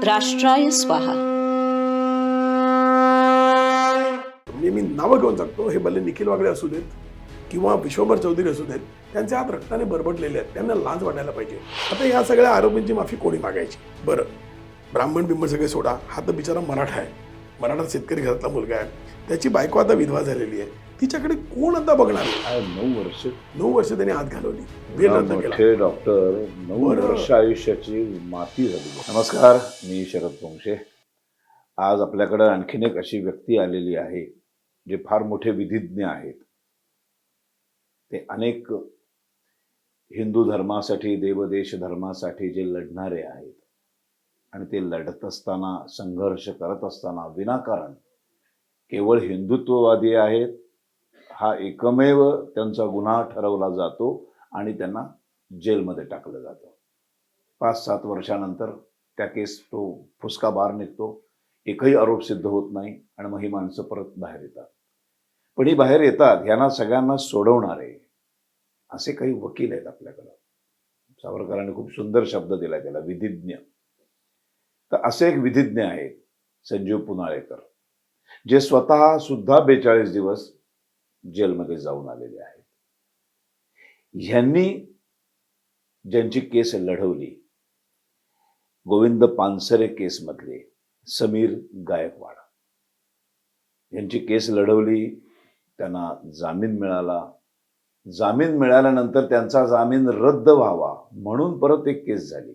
राष्ट्राय स्वाहा. मी नावं घेऊन सांगतो, हे भले निखिल वागळे असू देत किंवा विश्वंभर चौधरी असू देत, त्यांचे हात रक्ताने बरबटलेले आहेत, त्यांना लाज वाटायला पाहिजे. आता या सगळ्या आरोपींची माफी कोणी मागायची? बरं, ब्राह्मण बिंबळ सगळे सोडा, हा तर बिचारा मराठा आहे, मराठा शेतकरी घरातला मुलगा आहे, त्याची बायको आता विधवा झालेली आहे, तिच्याकडे कोण आता बघणार आहे? 9 वर्ष त्यांनी हात घालवली, बेल रद्द केला. मोठे डॉक्टर 9 वर्ष आयुष्याची माती झाली. नमस्कार, मी शरद पोंक्षे. आज आपल्याकडे आणखीन एक अशी व्यक्ती आलेली आहे जे फार मोठे विधिज्ञ आहेत. ते अनेक हिंदू धर्मासाठी, देवदेश धर्मासाठी जे लढणारे आहेत आणि ते लढत असताना, संघर्ष करत असताना विनाकारण केवळ हिंदुत्ववादी आहेत हा एकमेव त्यांचा गुन्हा ठरवला जातो आणि त्यांना जेलमध्ये टाकलं जातं. 5-7 वर्षानंतर त्या केस तो फुसका बाहेर निघतो, एकही आरोप सिद्ध होत नाही आणि मग ही माणसं परत बाहेर येतात. पण ही बाहेर येतात, ह्यांना सगळ्यांना सोडवणारे असे काही वकील आहेत आपल्याकडं. सावरकरांनी खूप सुंदर शब्द दिलाय त्याला, विधिज्ञ. तर असे एक विधिज्ञ आहेत संजीव पुनाळेकर, जे स्वतः सुद्धा 42 दिवस जेलमध्ये जाऊन आलेले आहेत. ह्यांनी ज्यांची केस लढवली, गोविंद पानसरे केसमधले समीर गायकवाड यांची केस लढवली, त्यांना जामीन मिळाला. जामीन मिळाल्यानंतर त्यांचा जामीन रद्द व्हावा म्हणून परत एक केस झाली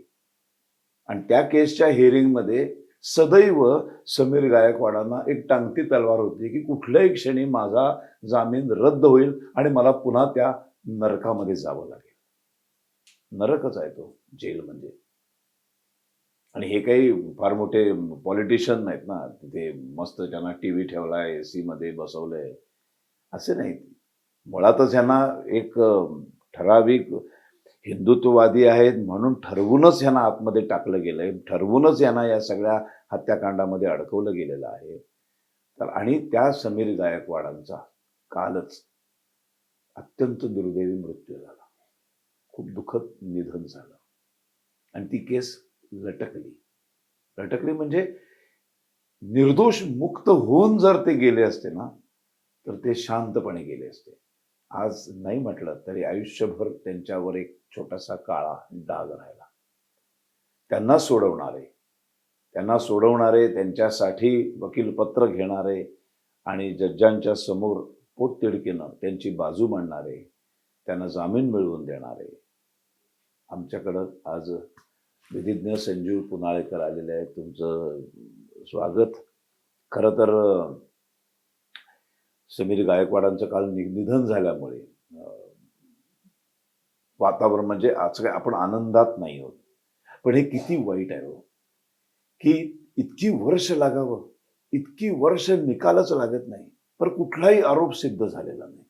आणि त्या केसच्या हिअरिंगमध्ये सदैव समीर गायकवाडांना एक टांगती तलवार होती की कुठल्याही क्षणी माझा जामीन रद्द होईल आणि मला पुन्हा त्या नरकामध्ये जावं लागेल. नरकच आहे तो जेल म्हणजे. आणि हे काही फार मोठे पॉलिटिशियन नाहीत ना, तिथे मस्त त्यांना टीव्ही ठेवलाय, AC मध्ये बसवलंय, असे नाहीत. मुळातच ह्यांना एक ठराविक हिंदुत्ववादी आहेत म्हणून ठरवूनच ह्यांना आतमध्ये टाकलं गेलंय, ठरवूनच यांना या सगळ्या हत्याकांडामध्ये अडकवलं गेलेलं आहे. तर आणि त्या समीर गायकवाडांचा कालच अत्यंत दुर्दैवी मृत्यू झाला, खूप दुःखद निधन झालं आणि ती केस लटकली म्हणजे निर्दोष मुक्त होऊन जर ते गेले असते ना, तर ते शांतपणे गेले असते. आज नाही म्हटलं तरी आयुष्यभर त्यांच्यावर एक छोटासा काळा डाग राहिला. त्यांना सोडवणारे, त्यांच्यासाठी वकीलपत्र घेणारे आणि जज्जांच्या समोर पोटतिडकीनं त्यांची बाजू मांडणारे, त्यांना जामीन मिळवून देणारे. आमच्याकडं आज विधिज्ञ संजीव पुनाळेकर आलेले आहेत. तुमचं स्वागत. खरं तर समीर गायकवाडांचं काल निधन झाल्यामुळे वातावरण म्हणजे आज काय आपण आनंदात नाही आहोत. पण हे किती वाईट आहे हो, की इतकी वर्ष लागावं, इतकी वर्ष निकालच लागत नाही, पण कुठलाही आरोप सिद्ध झालेला नाही,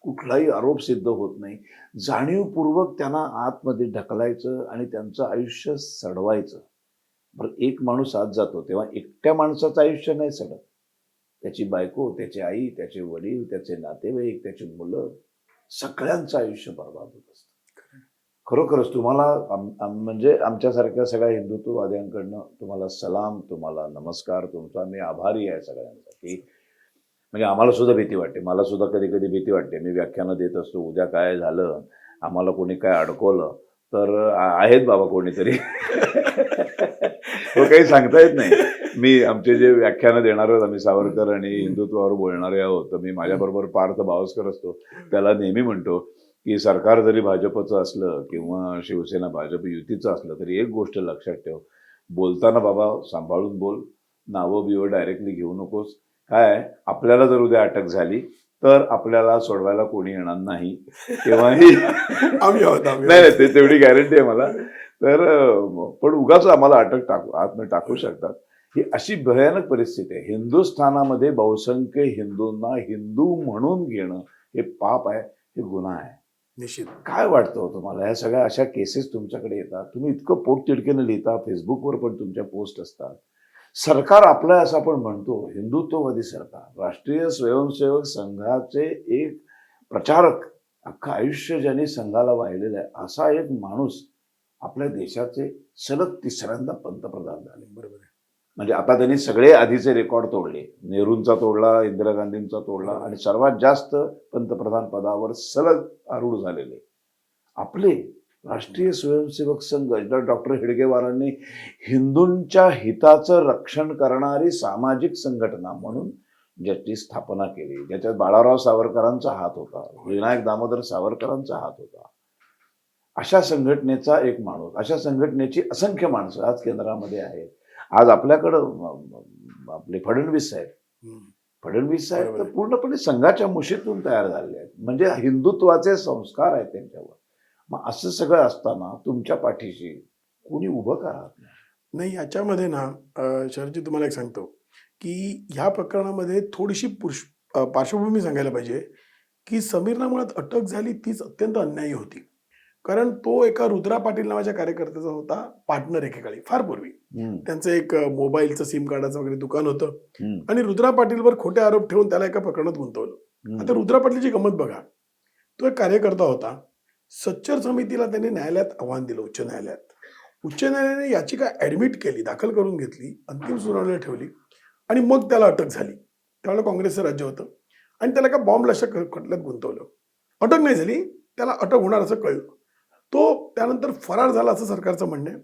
कुठलाही आरोप सिद्ध होत नाही. जाणीवपूर्वक त्यांना आतमध्ये ढकलायचं आणि त्यांचं आयुष्य सडवायचं. बरं, एक माणूस आत जातो तेव्हा एकट्या माणसाचं आयुष्य नाही सडत, त्याची बायको, त्याची आई, त्याचे वडील, त्याचे नातेवाईक, त्याची मुलं, सगळ्यांचं आयुष्य बर्बाद होत असतं. खरोखरच तुम्हाला म्हणजे आमच्यासारख्या सगळ्या हिंदुत्ववाद्यांकडनं तुम्हाला सलाम, तुम्हाला नमस्कार, तुमचा मी आभारी आहे सगळ्यांसाठी. म्हणजे आम्हाला सुद्धा भीती वाटते, मला सुद्धा कधी कधी भीती वाटते. मी व्याख्यानं देत असतो, उद्या काय झालं, आम्हाला कोणी काय अडकवलं तर आहेत बाबा कोणीतरी तो काही सांगता येत नाही. मी आमचे जे व्याख्यानं देणार आहोत, आम्ही सावरकर आणि हिंदुत्वावर बोलणारे आहोत, तर मी माझ्याबरोबर पार्थ भावस्कर असतो, त्याला नेहमी म्हणतो की सरकार जरी भाजपचं असलं किंवा शिवसेना भाजप युतीचं असलं तरी एक गोष्ट लक्षात ठेव, बोलताना बाबा सांभाळून बोल, नावं बिवं डायरेक्टली घेऊ नकोस. काय आपल्याला जर उद्या अटक झाली तर आपल्याला सोडवायला कोणी येणार नाही, तेव्हाही नाही, ते तेवढी गॅरंटी आहे मला. तर पण उगाच आम्हाला आतमध्ये टाकू शकतात. ही अशी भयानक परिस्थिती आहे. हिंदुस्थानामध्ये बहुसंख्य हिंदूंना हिंदू म्हणून घेणं हे पाप आहे, हे गुन्हा आहे. निश्चित. काय वाटतं तुम्हाला? ह्या सगळ्या अशा केसेस तुमच्याकडे येतात, तुम्ही इतकं पोटतिडकीनं लिहिता, फेसबुकवर पण तुमच्या पोस्ट असतात. सरकार आपलं असं आपण म्हणतो, हिंदुत्ववादी सरकार, राष्ट्रीय स्वयंसेवक संघाचे एक प्रचारक, अख्खं आयुष्य ज्यांनी संघाला वाहिलेलं आहे, असा एक माणूस आपल्या देशाचे सलग तिसऱ्यांदा पंतप्रधान झाले. बरोबर आहे. म्हणजे आता त्यांनी सगळे आधीचे रेकॉर्ड तोडले. नेहरूंचा तोडला, इंदिरा गांधींचा तोडला आणि सर्वात जास्त पंतप्रधान पदावर सलग आरूढ झालेले आपले राष्ट्रीय स्वयंसेवक संघ, डॉक्टर हेडगेवारांनी हिंदूंच्या हिताचं रक्षण करणारी सामाजिक संघटना म्हणून ज्याची स्थापना केली, ज्याच्यात बाळाराव सावरकरांचा हात होता, विनायक दामोदर सावरकरांचा हात होता, अशा संघटनेचा एक माणूस, अशा संघटनेची असंख्य माणसं आज केंद्रामध्ये आहेत. आज आपल्याकडं आपले फडणवीस साहेब तर पूर्णपणे संघाच्या मुशीतून तयार झालेले आहेत. म्हणजे हिंदुत्वाचे संस्कार आहेत त्यांच्यावर. मग असं सगळं असताना तुमच्या पाठीशी कोणी उभं का राहत नाही? नाही, याच्यामध्ये ना शरदजी तुम्हाला एक सांगतो की ह्या प्रकरणामध्ये थोडीशी पार्श्वभूमी सांगायला पाहिजे की समीरना मुळात अटक झाली तीच अत्यंत अन्यायी होती. कारण तो एका रुद्रा पाटील नावाच्या कार्यकर्त्याचा होता पार्टनर एकेकाळी, फार पूर्वी. त्यांचं एक मोबाईलचं सिम कार्डाचं वगैरे दुकान होतं आणि रुद्रा पाटीलवर खोटे आरोप ठेवून त्याला एका प्रकरणात गुंतवलं. आता रुद्रा पाटीलची गंमत बघा, तो एक कार्यकर्ता होता. सच्चर समितीला त्यांनी न्यायालयात आव्हान दिलं, उच्च न्यायालयात. उच्च न्यायालयाने याचिका ऍडमिट केली, दाखल करून घेतली, अंतिम सुनावणीला ठेवली आणि मग त्याला अटक झाली. त्यावेळेला काँग्रेसचं राज्य होतं आणि त्याला एका बॉम्ब लाशा खटल्यात गुंतवलं. अटक नाही झाली, त्याला अटक होणार असं कळलं. तो त्यानंतर फरार झाला असं सरकारचं म्हणणं आहे.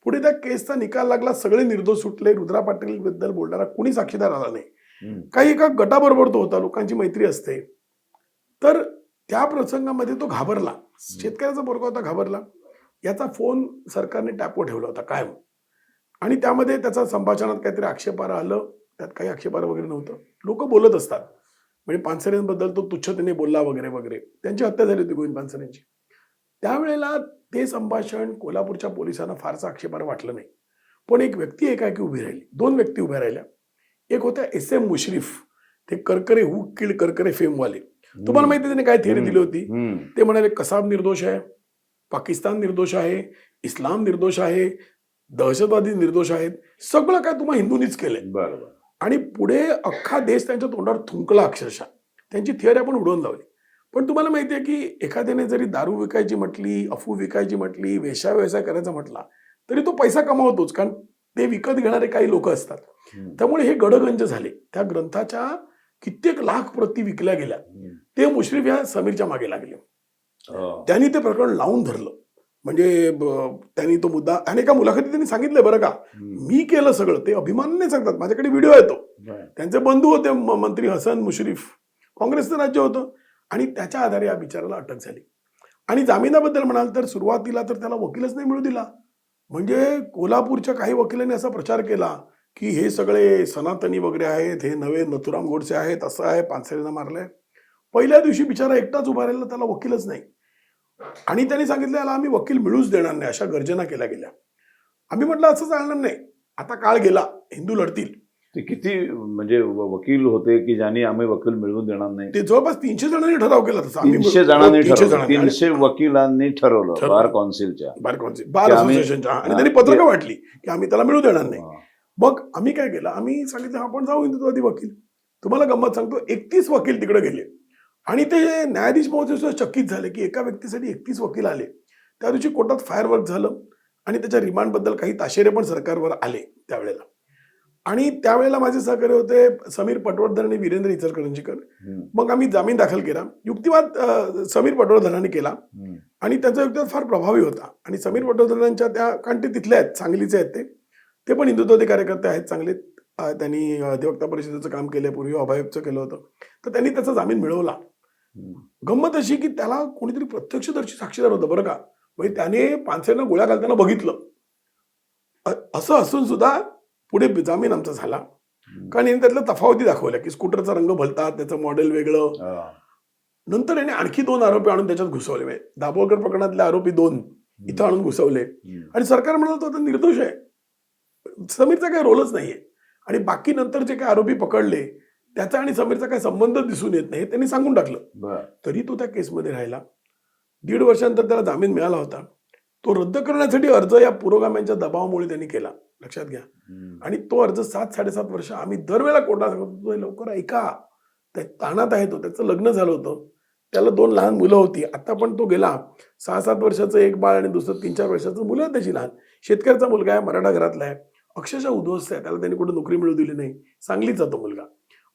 पुढे त्या केसचा निकाल लागला, सगळे निर्दोष सुटले. रुद्रा पाटील बद्दल बोलणारा कोणी साक्षीदार आला नाही. काही एका गटाबरोबर तो होता, लोकांची मैत्री असते. तर त्या प्रसंगामध्ये तो घाबरला, शेतकऱ्याचा पोरगा होता, घाबरला. याचा फोन सरकारने टॅपवर ठेवला होता कायम आणि त्यामध्ये त्याचा संभाषणात काहीतरी आक्षेपार्ह आलं. त्यात काही आक्षेपार्ह वगैरे नव्हतं. लोक बोलत असतात, म्हणजे पानसरेंबद्दल तो तुच्छतेने बोलला वगैरे वगैरे. त्यांची हत्या झाली होती गोविंद पानसरेंची. त्यावेळेला ते संभाषण कोल्हापूरच्या पोलिसांना फारसं आक्षेपार्ह वाटलं नाही. पण एक व्यक्ती एकाएकी उभी राहिली, दोन व्यक्ती उभ्या राहिल्या. एक होत्या SM मुश्रीफ, ते करकरे हू किड करकरे फेमवाले. तुम्हाला माहिती त्याने काय थिअरी दिली होती? ते म्हणाले कसाब निर्दोष आहे, पाकिस्तान निर्दोष आहे, इस्लाम निर्दोष आहे, दहशतवादी निर्दोष आहेत, सगळं काय तुम्हा हिंदूंनीच केलंय. बरोबर. आणि पुढे अख्खा देश त्यांच्या तोंडावर थुंकला अक्षरशः. त्यांची थिअरी आपण उडवून लावली. पण तुम्हाला माहिती आहे की एखाद्याने जरी दारू विकायची म्हटली, अफू विकायची म्हटली, व्यवसाय करायचा म्हटला तरी तो पैसा कमावतोच, कारण ते विकत घेणारे काही लोक असतात. त्यामुळे हे गडगंज झाले. त्या ग्रंथाच्या कित्येक लाख प्रती विकल्या गेल्या. ते मुश्रीफ या समीरच्या मागे लागले. त्यांनी ते प्रकरण लावून धरलं. म्हणजे त्यांनी तो मुद्दा, आणि एका मुलाखतीत त्यांनी सांगितलं, बरं का, मी केलं सगळं. ते अभिमानाने सांगतात, माझ्याकडे व्हिडिओ येतो. त्यांचे बंधू होते मंत्री हसन मुश्रीफ, काँग्रेसचं राज्य होतं. आणि त्याच्या आधारे या बिचाराला अटक झाली. आणि जामिनाबद्दल म्हणाल तर सुरुवातीला तर त्याला वकीलच नाही मिळू दिला. म्हणजे कोल्हापूरच्या काही वकिलांनी असा प्रचार केला की हे सगळे सनातनी वगैरे आहेत, हे नवे नथुराम गोडसे आहेत, असं आहे, पानसरेंना मारलंय. पहिल्या दिवशी बिचारा एकटाच उभा राहिला, त्याला वकीलच नाही. आणि त्यांनी सांगितलं याला आम्ही वकील मिळूच देणार नाही, अशा गर्जना केल्या गेल्या. आम्ही म्हटलं असं चालणार नाही, आता काळ गेला, हिंदू लढतील. ते किती म्हणजे वकील होते की ज्यांनी आम्ही वकील मिळवून देणार नाही? ते जवळपास 300 जणांनी ठराव केला तसा. 300 जणांनी ठरवलं, 300 वकिलांनी ठरवलं, बार कौन्सिलच्या, बार असोसिएशनच्या. आणि त्यांनी पत्रकं वाटली की आम्ही त्याला मिळू देणार नाही. मग आम्ही काय केलं, आम्ही सांगितलं आपण जाऊ हिंदुत्ववादी वकील. तुम्हाला गंमत सांगतो, 31 वकील तिकडे गेले आणि ते न्यायाधीश महोदय सुद्धा चकित झाले की एका व्यक्तीसाठी 31 वकील आले. त्या दिवशी कोर्टात फायरवर्क झालं आणि त्याच्या रिमांडबद्दल काही ताशेरे पण सरकारवर आले त्यावेळेला. आणि त्यावेळेला माझे सहकारी होते समीर पटवर्धन आणि वीरेंद्र इचलकरंजीकर. मग आम्ही जामीन दाखल केला. युक्तिवाद समीर पटवर्धनाने केला आणि त्यांचा युक्तिवाद फार प्रभावी होता. आणि समीर पटवर्धनांच्या त्या, कारण ते तिथले आहेत, सांगलीचे आहेत, ते पण हिंदुत्ववादी कार्यकर्ते आहेत चांगले. त्यांनी अधिवक्ता परिषदेचं काम केलं, पूर्वी अभायबचं केलं होतं. तर त्यांनी त्याचा जामीन मिळवला. गंमत अशी की त्याला कोणीतरी प्रत्यक्षदर्शी साक्षीदार होतं, बरं का. म्हणजे त्याने पानसरेंना गोळ्या घालताना बघितलं. असं असून सुद्धा पुढे जामीन आमचा झाला. कारण याने त्यातल्या तफावती दाखवल्या की स्कूटरचा रंग भलतात, त्याचं मॉडेल वेगळं. नंतर याने आणखी 2 आरोपी आणून त्याच्यात घुसवले. म्हणजे दाभोळकर प्रकरणातले आरोपी 2 इथं आणून घुसवले. आणि सरकार म्हणाल तो आता निर्दोष आहे, समीरचा काही रोलच नाहीये. आणि बाकी नंतर जे काही आरोपी पकडले त्याचा आणि समीरचा काही संबंध दिसून येत नाही, त्यांनी सांगून टाकलं. तरी तो त्या केसमध्ये राहिला. 1.5 वर्षानंतर त्याला जामीन मिळाला होता. तो रद्द करण्यासाठी अर्ज या पुरोगाम्यांच्या दबावामुळे त्यांनी केला, लक्षात घ्या. आणि तो अर्ज 7-7.5 वर्ष आम्ही दरवेळेला कोर्टात सांगतो, लवकर ऐका, त्या ताणात आहे तो, त्याचं लग्न झालं होतं. त्याला 2 लहान मुलं होती. आता पण तो गेला. 6-7 वर्षाचं एक बाळ आणि दुसरं 3-4 वर्षाचं मुलं आहेत त्याची लहान. शेतकऱ्याचा मुलगा आहे, मराठा घरातला आहे. अक्षरशः उद्ध्वस्त आहे. त्याला त्यांनी कुठे नोकरी मिळू दिली नाही. सांगलीचा तो मुलगा.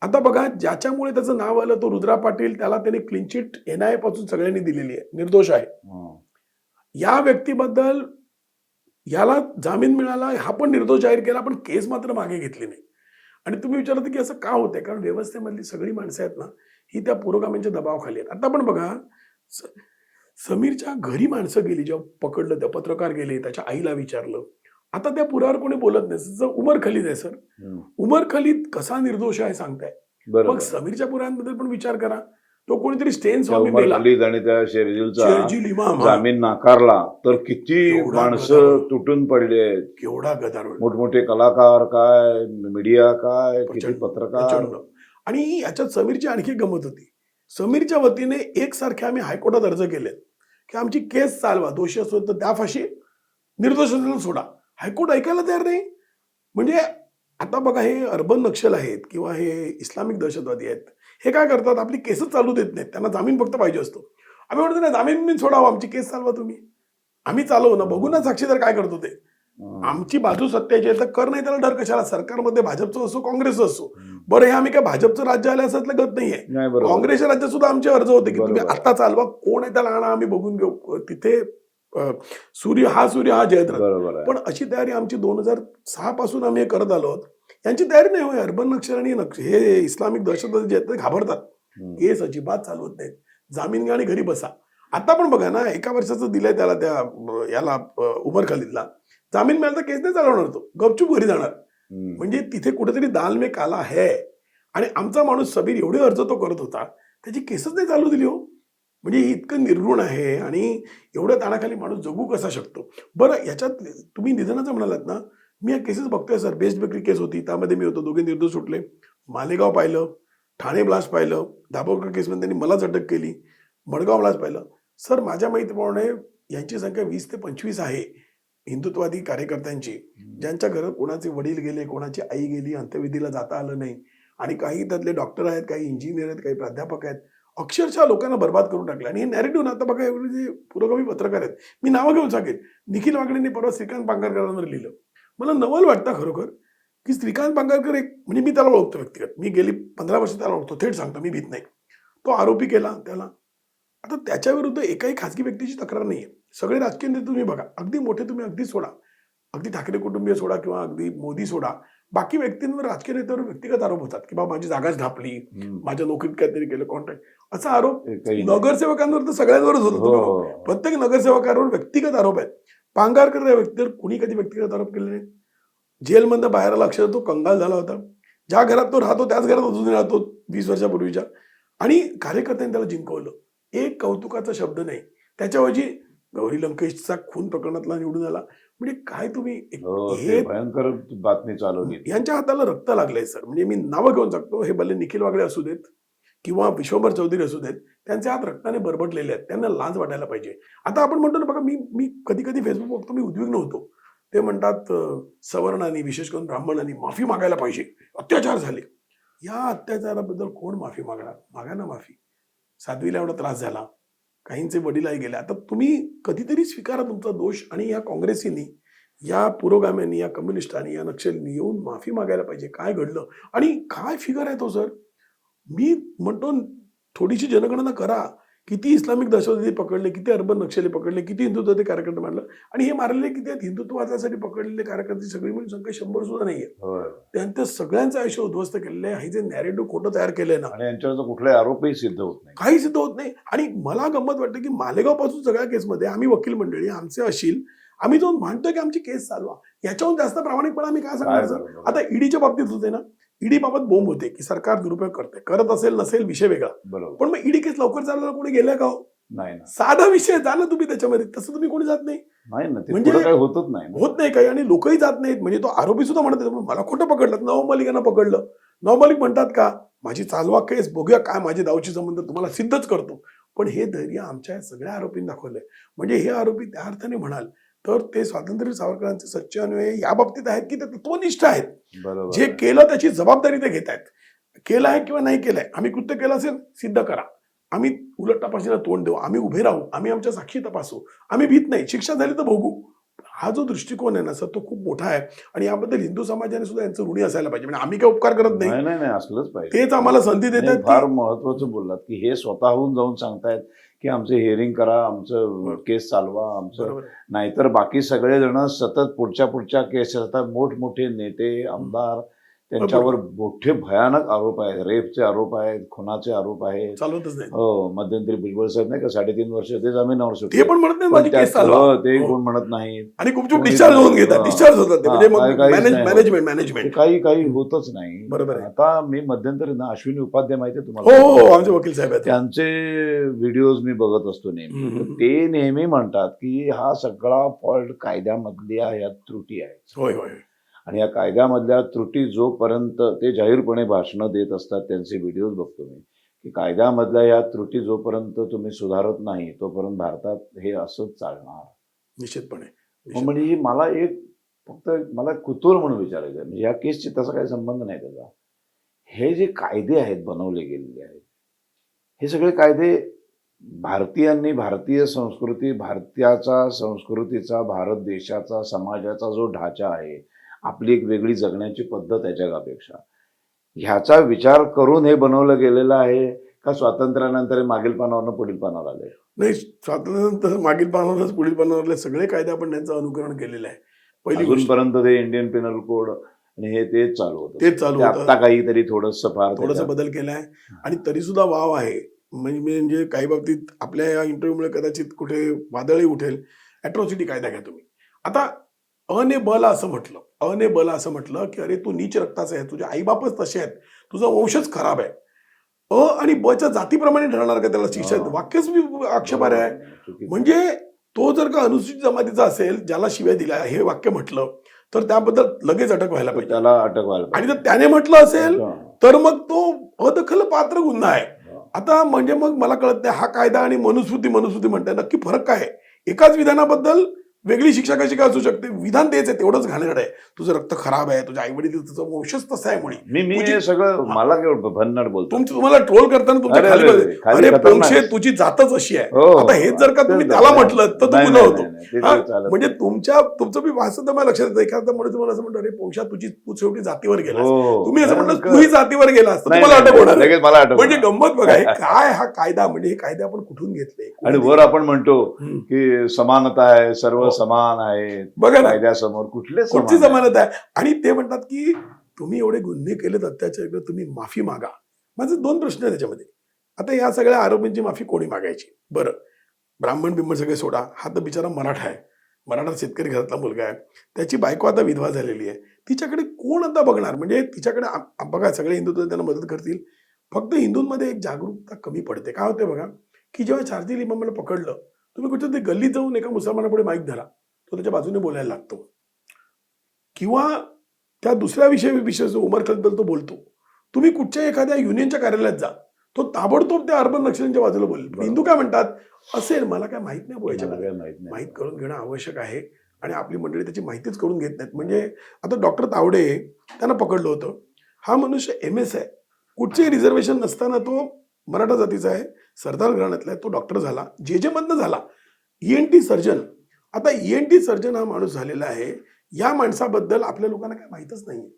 आता बघा ज्याच्यामुळे त्याचं नाव आलं तो रुद्रा पाटील, त्याला त्यांनी क्लीन चिट NIA पासून सगळ्यांनी दिलेली आहे. निर्दोष आहे. हं. या व्यक्तीबद्दल याला जामीन मिळाला, हा पण निर्दोष जाहीर केला, पण केस मात्र मागे घेतली नाही. आणि तुम्ही विचारता की असं का होतंय? कारण व्यवस्थेमधली सगळी माणसं आहेत ना, ही त्या पुरोगामींच्या दबावाखाली आहेत. आता पण बघा, स समीरच्या घरी माणसं गेली, जेव्हा पकडलं, त्या पत्रकार गेले, त्याच्या आईला विचारलं. आता त्या पुरावर कोणी बोलत नाही. जसं उमर खलीद आहे सर. हं. उमर खलीद कसा निर्दोष आहे सांगताय. मग बरोबर. समीरच्या पुराव्यांबद्दल पण विचार करा. तो कोणीतरी स्टेन त्या स्वामी उमर मेला, खलीद आणि त्या शेरजीलचा शेरजील इमाम, हा, जामीन नाकारला तर किती केवढा माणसं गदारोळ. तुटून पडले आहेत. केवढा गदारोळ. मोठमोठे कलाकार काय, मीडिया काय, किती प्रचंड, पत्रकार. प्रचंड. आणि याच्यात समीरची आणखी गंमत होती. समीरच्या वतीने एकसारखे आम्ही हायकोर्टात अर्ज केले की आमची केस चालवा, दोषी असो तर द्या फाशी, निर्दोष असेल तर सोडा. हायकोर्ट ऐकायला तयार नाही. म्हणजे आता बघा, हे अर्बन नक्षल आहेत किंवा हे इस्लामिक दहशतवादी आहेत, हे काय करतात, आपली केसच चालू देत नाहीत. त्यांना जामीन फक्त पाहिजे असतो. आम्ही म्हणतो नाही, जामीन सोडावं, आमची केस चालवा तुम्ही. आम्ही चालवू ना, बघू ना साक्षीदार काय करतो ते. हं. आमची बाजू सत्याची आहे तर कर, नाही त्याला डर कशाला. सरकारमध्ये भाजपचं असो काँग्रेसचं असो. बरं, हे आम्ही काय भाजपचं राज्य आलं असं गत नाहीये. नाही, बरोबर. काँग्रेसच्या राज्यात सुद्धा आमचे अर्ज होते की तुम्ही बरोबर. आता चालवा, कोण आहे त्याला आणा, आम्ही बघून घेऊ. तिथे सूर्य हा जयद्रथ. बरोबर आहे. पण अशी तयारी आमची 2006 पासून आम्ही हे करत आलो आहोत. यांची तयारी नाही होय. अर्बन नक्षल आणि हे इस्लामिक दहशतवादी जे आहेत ते घाबरतात. हं. केस अजिबात चालवत नाहीत. जामीन घ्या आणि घरी बसा. आता पण बघा ना, 1 वर्षाचं दिलंय त्याला, त्या याला उमर खलीदला जामीन मिळाला तर केस नाही चालवणार, तो गपचूप घरी जाणार. हं. म्हणजे तिथे कुठेतरी दाल में काला है. आणि आमचा माणूस सबीर एवढे अर्ज तो करत होता, त्याची केसच नाही चालू दिली हो. म्हणजे इतकं निर्गुण आहे आणि एवढ्या ताणाखाली माणूस जगू कसा शकतो. बरं, याच्यात तुम्ही निधनाचं म्हणालात ना, मी या केसेस बघतोय सर. बेस्ट बेकरी केस होती, त्यामध्ये मी होतो, दोघे निर्दोष सुटले. मालेगाव पाहिलं, ठाणे ब्लास्ट पाहिलं, दाभोळकर केसमध्ये त्यांनी मलाच अटक केली, मडगाव ब्लास्ट पाहिलं. सर, माझ्या माहितीप्रमाणे यांची संख्या 20 ते 25 आहे हिंदुत्ववादी कार्यकर्त्यांची, ज्यांच्या घरात कोणाचे वडील गेले, कोणाची आई गेली, अंत्यविधीला जाता आलं नाही. आणि काही त्यातले डॉक्टर आहेत, काही इंजिनियर आहेत, काही प्राध्यापक आहेत. अक्षरशः लोकांना बर्बाद करून टाकले. आणि हे नॅरेटिव्ह आता बघा, एवढे जे पुरोगामी पत्रकार आहेत, मी नावं घेऊन सांगेन. निखिल वागडेंनी परवा श्रीकांत पांगारकरांवर लिहिलं. मला नवल वाटतं खरोखर की श्रीकांत पांगारकर एक, म्हणजे मी त्याला ओळखतो व्यक्तिगत, मी गेली 15 वर्ष त्याला ओळखतो, थेट सांगतो, मी भीत नाही. तो आरोपी केला त्याला. आता त्याच्या विरुद्ध एकाही खासगी व्यक्तीची तक्रार नाहीये. सगळे राजकीय नेते तुम्ही बघा, अगदी मोठे तुम्ही अगदी सोडा, अगदी ठाकरे कुटुंबीय सोडा किंवा अगदी मोदी सोडा, बाकी व्यक्तींवर, राजकीय नेत्यावर व्यक्तिगत आरोप होतात की बाबा माझी जागाच ढापली, हं. माझ्या नोकरीत काहीतरी केलं, कॉन्ट्रॅक्ट, असा आरोप काही नाही. नगरसेवकांवर तर सगळ्यांवरच होतो. तुम्ही हो. प्रत्येक नगरसेवकांवर व्यक्तिगत आरोप आहेत. पांगारकर या व्यक्तीवर कुणी कधी व्यक्तिगत आरोप केले नाहीत. जेलमधनं बाहेर आला, अक्षर तो कंगाल झाला होता. ज्या घरात तो राहतो त्याच घरात अजून राहतो 20 वर्षापूर्वीच्या. आणि कार्यकर्त्यांनी त्याला जिंकवलं. एक कौतुकाचा शब्द नाही. त्याच्याऐवजी गौरी लंकेशचा खून प्रकरणातला निवडून आला. म्हणजे काय तुम्ही हो, हे ते भयंकर बातमी चालवली. यांच्या हाताला रक्त लागलंय सर. म्हणजे मी नावं घेऊन सांगतो, हे भले निखिल वागडे असू देत किंवा विश्वंभर चौधरी असू देत, त्यांचे हात रक्ताने बरबटलेले आहेत. त्यांना लाज वाटायला पाहिजे. आता आपण म्हणतो ना बघा, मी कधी कधी फेसबुक बघतो, मी उद्विग्न होतो. ते म्हणतात सवर्णांनी, विशेष करून ब्राह्मणांनी माफी मागायला पाहिजे, अत्याचार झाले. या अत्याचाराबद्दल कोण माफी मागणार? मागा ना माफी. साध्वीला एवढा त्रास झाला, काहींचे वडीलही गेले. आता तुम्ही कधीतरी स्वीकारा तुमचा दोष. आणि या काँग्रेसींनी, या पुरोगाम्यांनी, या कम्युनिस्टांनी, या नक्षलींनी येऊन माफी मागायला पाहिजे. काय घडलं आणि काय फिगर आहे तो सर. मी म्हणतो थोडीशी जनगणना करा. किती इस्लामिक दहशतवादी पकडले, किती अर्बन नक्षली पकडले, किती हिंदुत्वादी कार्यकर्ते मारलं. आणि हे मारलेले किती आहेत? हिंदुत्वासाठी पकडलेले कार्यकर्ते सगळी मिळून संख्या 100 सुद्धा नाहीये. होय. त्यांचं सगळ्यांचं आयुष्य उद्ध्वस्त केलेलं आहे. हे जे नॅरेटिव्ह खोटं तयार केलंय ना, आणि यांच्यावर कुठलाही आरोपही सिद्ध होत नाही. काही सिद्ध होत नाही. आणि मला गंमत वाटते की मालेगाव पासून सगळ्या केसमध्ये आम्ही वकील मंडळी, आमचे अशील, आम्ही जाऊन म्हणतोय की आमची केस चालवा. याच्याहून जास्त प्रामाणिकपणा आम्ही काय सांगणार सर? बरोबर. आता ईडीच्या बाबतीत होते ना, ईडी बाबत बोंब होते की सरकार दुरुपयोग करते, करत असेल नसेल विषय वेगळा. बरोबर. पण मग ईडी केस लवकर चालवायला कोणी गेलं का हो? नाही ना, साधा विषय झाला तुम्ही त्याच्यामध्ये, तसं तुम्ही कोणी जात नाही. नाही ना, ते म्हणजे पुढं काही होतच नाही ना. होत नाही काही. आणि लोकही जात नाहीत. म्हणजे तो आरोपी सुद्धा म्हणत होता, मला खोटं पकडलं, नवाब मलिकांना पकडलं. नवाब मलिक म्हणतात का माझी चालवा केस, बघूया काय माझे दावची संबंध, तुम्हाला सिद्धच करतो. पण हे धैर्य आमच्या सगळ्या आरोपींनी दाखवलंय. म्हणजे हे आरोपी त्या अर्थाने म्हणाल तर ते स्वातंत्र्य सावरकरांचे सच्चे अनुयायी या बाबतीत आहेत की ते तत्वनिष्ठ आहेत. बरोबर. जे केलं त्याची जबाबदारी ते घेत आहेत. केलं आहे किंवा नाही केलंय, आम्ही कृत्य केलं असेल सिद्ध करा, आम्ही उलट तपासणीला तोंड देऊ, आम्ही उभे राहू, आम्ही आमच्या साक्षी तपासू, आम्ही भीत नाही, शिक्षा झाली तर भोगू. हा जो दृष्टिकोन आहे ना सर, तो खूप मोठा आहे आणि याबद्दल हिंदू समाजाने सुद्धा यांचं ऋणी असायला पाहिजे. म्हणजे आम्ही काय उपकार करत नाही, नाही असलंच पाहिजे. तेच आम्हाला संधी नाही, देतात फार की महत्वाचं बोललात की हे स्वतःहून जाऊन सांगतायत की आमचं हिअरिंग करा, आमचं केस चालवा, आमचं. बरोबर आहे. नाहीतर बाकी सगळे जण सतत पुढच्या केस असतात. मोठमोठे नेते, आमदार, त्यांच्यावर मोठे भयानक आरोप आहेत, रेपचे आरोप आहेत, खुनाचे आरोप आहेत. चालवतच नाही. हो, मध्यंतरी भुजबळ साहेब नाही का 3.5 वर्ष ते जामीनावर ते सुटले. पण म्हणत नाही पण माझी केस त्यात चालवा, ते कोण म्हणत नाही. आणि गुपचूप कोणी डिस्चार्ज होऊन घेतात, हा. डिस्चार्ज होतात ते. म्हणजे हा, मग काहीच नाही होत. मॅनेजमेंट ते काही होतच नाही. बरोबर आहे. आता मी मध्यंतरी ना अश्विनी उपाध्याय माहिती आहे हो तुम्हाला? हो, आमचे वकील साहेब आहेत. त्यांचे व्हिडिओज मी बघत असतो नेहमी. तर ते नेहमी म्हणतात की हा सगळा फॉल्ट कायद्यामधल्या या त्रुटी आहेत. होय होय. आणि या कायद्यामधल्या त्रुटी जोपर्यंत ते जाहीरपणे भाषणं देत असतात, त्यांचे व्हिडिओज बघतो मी, की कायद्यामधल्या या त्रुटी जोपर्यंत तुम्ही सुधारत नाही तोपर्यंत भारतात हे असंच चालणार. निश्चितपणे. म्हणजे ही मला फक्त मला कुतूहल म्हणून विचारायचं आहे. म्हणजे या केसची तसा काही संबंध नाही त्याचा. हे जे कायदे आहेत बनवले गेलेले आहेत, हे सगळे कायदे भारतीयांनी, भारतीय संस्कृती, भारताचा संस्कृतीचा, भारत देशाचा, समाजाचा जो ढाचा आहे, आपली एक वेगळी जगण्याची पद्धत आहे जगापेक्षा, ह्याचा विचार करून हे बनवलं गेलेलं आहे का स्वातंत्र्यानंतर मागील पानावरनं पुढील पानावर आले? नाही, स्वातंत्र्यानंतर मागील पानावरच पुढील पानावरले सगळे कायदे आपण त्यांचं अनुकरण केलेलं आहे. पहिली गोष्ट अजूनपर्यंत ते इंडियन पिनल कोड आणि तेच चालू होतं. तेच चालू होतं. आता काहीतरी थोडासा बदल केलाय आणि तरी सुद्धा वाव आहे. म्हणजे काही बाबतीत आपल्या या इंटरव्ह्यूमुळे कदाचित कुठे वादळही उठेल. अॅट्रॉसिटी कायदा घ्या तुम्ही. आता अने बला असं म्हटलं की अरे तू नीच रक्ताचा आहे, तुझे आईबापच तसे आहेत, तुझा वंशच खराब आहे. अ आणि बच्या जातीप्रमाणे ठरणार का त्याला शिक्षा? वाक्यच आक्षेपार्ह आहे. म्हणजे तो जर का अनुसूचित जमातीचा असेल, ज्याला शिव्या दिल्या हे वाक्य म्हटलं, तर त्याबद्दल लगेच अटक व्हायला पाहिजे. त्याला अटक व्हायला आणि जर त्याने म्हटलं असेल तर मग तो अदखल पात्र गुन्हा आहे. आता म्हणजे मग मला कळत नाही, हा कायदा आणि मनुस्मृती म्हणताय, नक्की फरक काय आहे? एकाच विधानाबद्दल वेगळी शिक्षा कशी काय असू शकते? विधान द्यायचं तेवढंच घाणेरडं आहे. तुझं रक्त खराब आहे, तुझ्या आईवडील तुझं वंशच तसं आहे मुळे. मी हे सगळं मला केवळ भन्नाट बोलतो. तुम्हाला ट्रोल करताना तुमच्या खाली अरे पोंक्षे तुझी जातच अशी आहे. आता हेच जर का तुम्ही त्याला म्हटलं तर तो गुन्हा होतो. म्हणजे तुमचं मी भाषण तर मला लक्षात येतं. एखादा म्हणून तुम्हाला असं म्हणतो, अरे पोंक्षा तू शेवटी जातीवर गेला, तुम्ही असं म्हटलं तूही जातीवर गेला असतं, तुम्हाला अटक होणार. म्हणजे गंमत बघा, काय हा कायदा, म्हणजे हे कायदे आपण कुठून घेतले. आणि वर आपण म्हणतो की समानता आहे, सर्व समान आहे बघा ना, कायद्यासमोर कुठची समानता आहे? आणि ते म्हणतात की तुम्ही एवढे गुन्हे केलेत, अत्याचार, तुम्ही माफी मागा. माझे 2 प्रश्न आहे त्याच्यामध्ये. आता या सगळ्या आरोपींची माफी कोणी मागायची? बरं, ब्राह्मण बिंबण सगळे सोडा, हा तर बिचारा मराठा आहे, मराठा शेतकरी घरातला मुलगा आहे, त्याची बायको आता विधवा झालेली आहे, तिच्याकडे कोण आता बघणार? म्हणजे तिच्याकडे बघा, सगळे हिंदू त्यांना मदत करतील, फक्त हिंदूंमध्ये एक जागरूकता कमी पडते. काय होते बघा, की जेव्हा चार्जिल इमामाला पकडलं, तुम्ही कुठं ते गल्लीत जाऊन एका मुसलमानापुढे माईक धरा, तो त्याच्या बाजूने बोलायला लागतो, किंवा त्या दुसऱ्या विषय उमर खलिदबद्दल तो बोलतो. तुम्ही कुठच्या एखाद्या युनियनच्या कार्यालयात जा, तो ताबडतोब त्या अर्बन नक्षल्यांच्या बाजूला बोलेल. हिंदू काय म्हणतात, असेल, मला काय माहित नाही बोलायच्या, माहित करून घेणं आवश्यक आहे. आणि आपली मंडळी त्याची माहितीच करून घेत नाहीत. म्हणजे आता डॉक्टर तावडे त्यांना पकडलं होतं, हा मनुष्य MS आहे, कुठचेही रिझर्वेशन नसताना तो मराठा जातीचा आहे, सरदार घराण्यातला आहे, तो डॉक्टर झाला, जे मधनं झाला, ENT सर्जन. आता ENT सर्जन हा माणूस झालेला आहे. या माणसाबद्दल आपल्या लोकांना काय माहितच नाहीये.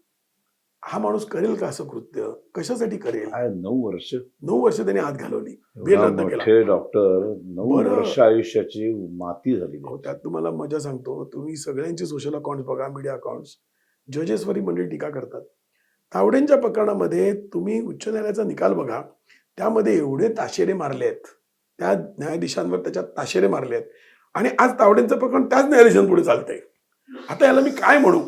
हा माणूस करेल का असं कृत्य? कशासाठी करेल? 9 वर्ष त्याने आत घालवली, बेल रद्द केला. डॉक्टर 9 वर्ष आयुष्याची माती झाली. त्यात तुम्हाला मजा सांगतो, तुम्ही सगळ्यांचे सोशल अकाउंट बघा, मीडिया अकाउंट्स, जजेसवरही मंडळी टीका करतात. तावडेंच्या प्रकरणामध्ये तुम्ही उच्च न्यायालयाचा निकाल बघा, त्यामध्ये एवढे ताशेरे मारले आहेत, त्या न्यायाधीशांवर त्याच्यात ताशेरे मारले आहेत, आणि आज तावडेंचं प्रकरण त्याच न्यायाधीशांपुढे चालतंय. आता याला मी काय म्हणू?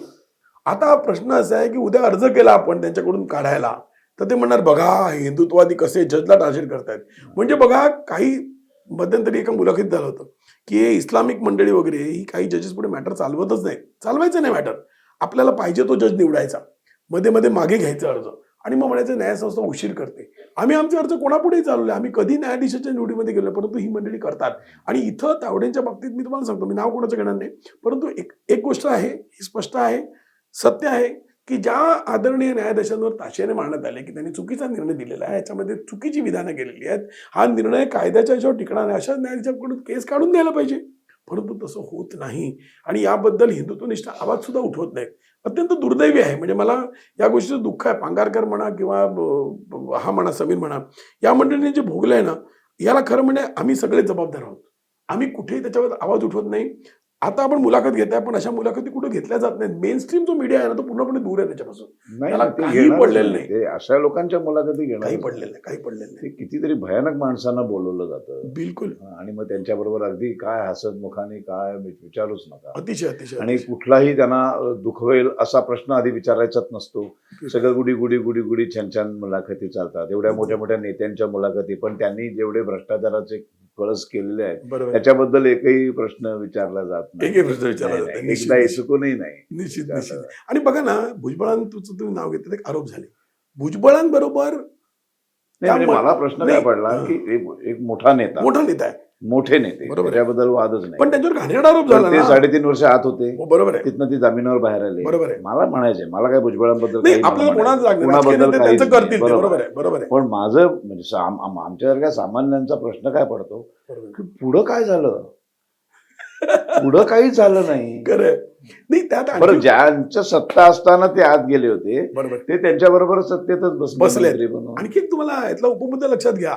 आता प्रश्न असा आहे की उद्या अर्ज केला आपण त्यांच्याकडून काढायला, तर ते म्हणणार बघा हिंदुत्ववादी कसे जजला टार्गेट करतायत. म्हणजे बघा, काही मध्यंतरी एका मुलाखतीत झालं होतं की इस्लामिक मंडळी वगैरे ही काही जजेस पुढे मॅटर चालवतच नाही, चालवायचं नाही मॅटर. आपल्याला पाहिजे तो जज निवडायचा, मध्ये मध्ये मागे घ्यायचा अर्ज, आणि मग म्हणायचं न्यायसंस्था उशीर करते. आम्ही आमचे अर्ज कोणापुढेही चालवले, आम्ही कधी न्यायाधीशाच्या निवडीमध्ये गेलो, परंतु ही मंडळी करतात. आणि इथं तावडेंच्या बाबतीत मी तुम्हाला सांगतो, मी नाव कोणाचं घेणार नाही, परंतु एक गोष्ट आहे, ही स्पष्ट आहे, सत्य आहे की ज्या आदरणीय न्यायाधीशांवर ताशेरे मारण्यात आले की त्यांनी चुकीचा निर्णय दिलेला आहे, याच्यामध्ये चुकीची विधानं केलेली आहेत, हा निर्णय कायद्याच्या याच्यावर टिकणार नाही, अशा न्यायाधीशांकडून केस काढून द्यायला पाहिजे. परंतु तसं होत नाही आणि याबद्दल हिंदुत्वनिष्ठ आवाज सुद्धा उठवत नाहीत. अत्यंत दुर्दैवी आहे. म्हणजे मला या गोष्टीचं दुःख आहे. पांगारकर म्हणा किंवा हा म्हणा समीर म्हणा, या मंडळींनी जे भोगलंय ना, याला खरं म्हणजे आम्ही सगळे जबाबदार आहोत. आम्ही कुठेही त्याच्यावर आवाज उठवत नाही. आता आपण मुलाखत घेताय, पण अशा मुलाखती कुठे घेतल्या जात नाहीत. मेन स्ट्रीम जो मीडिया आहे ना, तो पूर्णपणे दूर आहे त्याच्यापासून. त्याला ते काही घेणारच पडलेलं नाही. नाही. ते अशा लोकांच्या मुलाखती घेणार काही पडलेलं नाही, काही पडलेलं नाही. ते कितीतरी भयानक माणसांना बोलवलं जातं बिलकुल. आणि मग त्यांच्याबरोबर अगदी काय हसतमुखाने काय विचारूच नका. अतिशय अतिशय आणि अतिशय. कुठलाही त्यांना दुखवेल असा प्रश्न आधी विचारायचाच नसतो. सगळं गुडी गुडी गुडी गुडी छान छान मुलाखती चालतात. एवढ्या मोठ्या मोठ्या नेत्यांच्या मुलाखती, पण त्यांनी जेवढे भ्रष्टाचाराचे कळस केलेले आहेत बरोबर. त्याच्याबद्दल एकही प्रश्न विचारला जात नाही. एकही प्रश्न विचारला नाही, जात नाही. नाही. निश्चित, एकदा निश्चित. चुकूनही नाही. निश्चित निश्चित. आणि बघा ना, भुजबळांचं तुम्ही नाव घेतलं, एक आरोप झाले भुजबळांबरोबर. नाही, म्हणजे मला प्रश्न काय नाही, पडला की एक मोठा नेता, मोठा नेता आहे, मोठे नेते, बरोबर आहे. त्याच्याबद्दल वादच नाही. पण त्यांच्यावर घाणेरडा आरोप झाला पण ते ना. 3.5 वर्ष आत होते. हो, बरोबर आहे. तिथनं ती जामिनावर बाहेर आले. बरोबर आहे. मला म्हणायचे, मला काय भुजबळांबद्दल नाही, काही आपल्याला म्हणायचं कोणाच लागणार, कोणाबद्दल राजकीय नेते काहीच त्यांचं नाही. करतील ते. बरोबर आहे, बरोबर आहे. पण माझं म्हणजे आमच्यासारख्या सामान्यांचा प्रश्न काय पडतो बरोबर. की पुढं काय झालं? पुढं काहीच झालं नाही. खरं आहे. नाही, त्यात बरं, आणखी- ज्यांच्या सत्ता असताना ते आत गेले होते बरोबर. ते त्यांच्याबरोबर सत्तेतच बसलेत. मंत्री बनून. आणखी एक तुम्हाला यातला उपमुद्दा लक्षात घ्या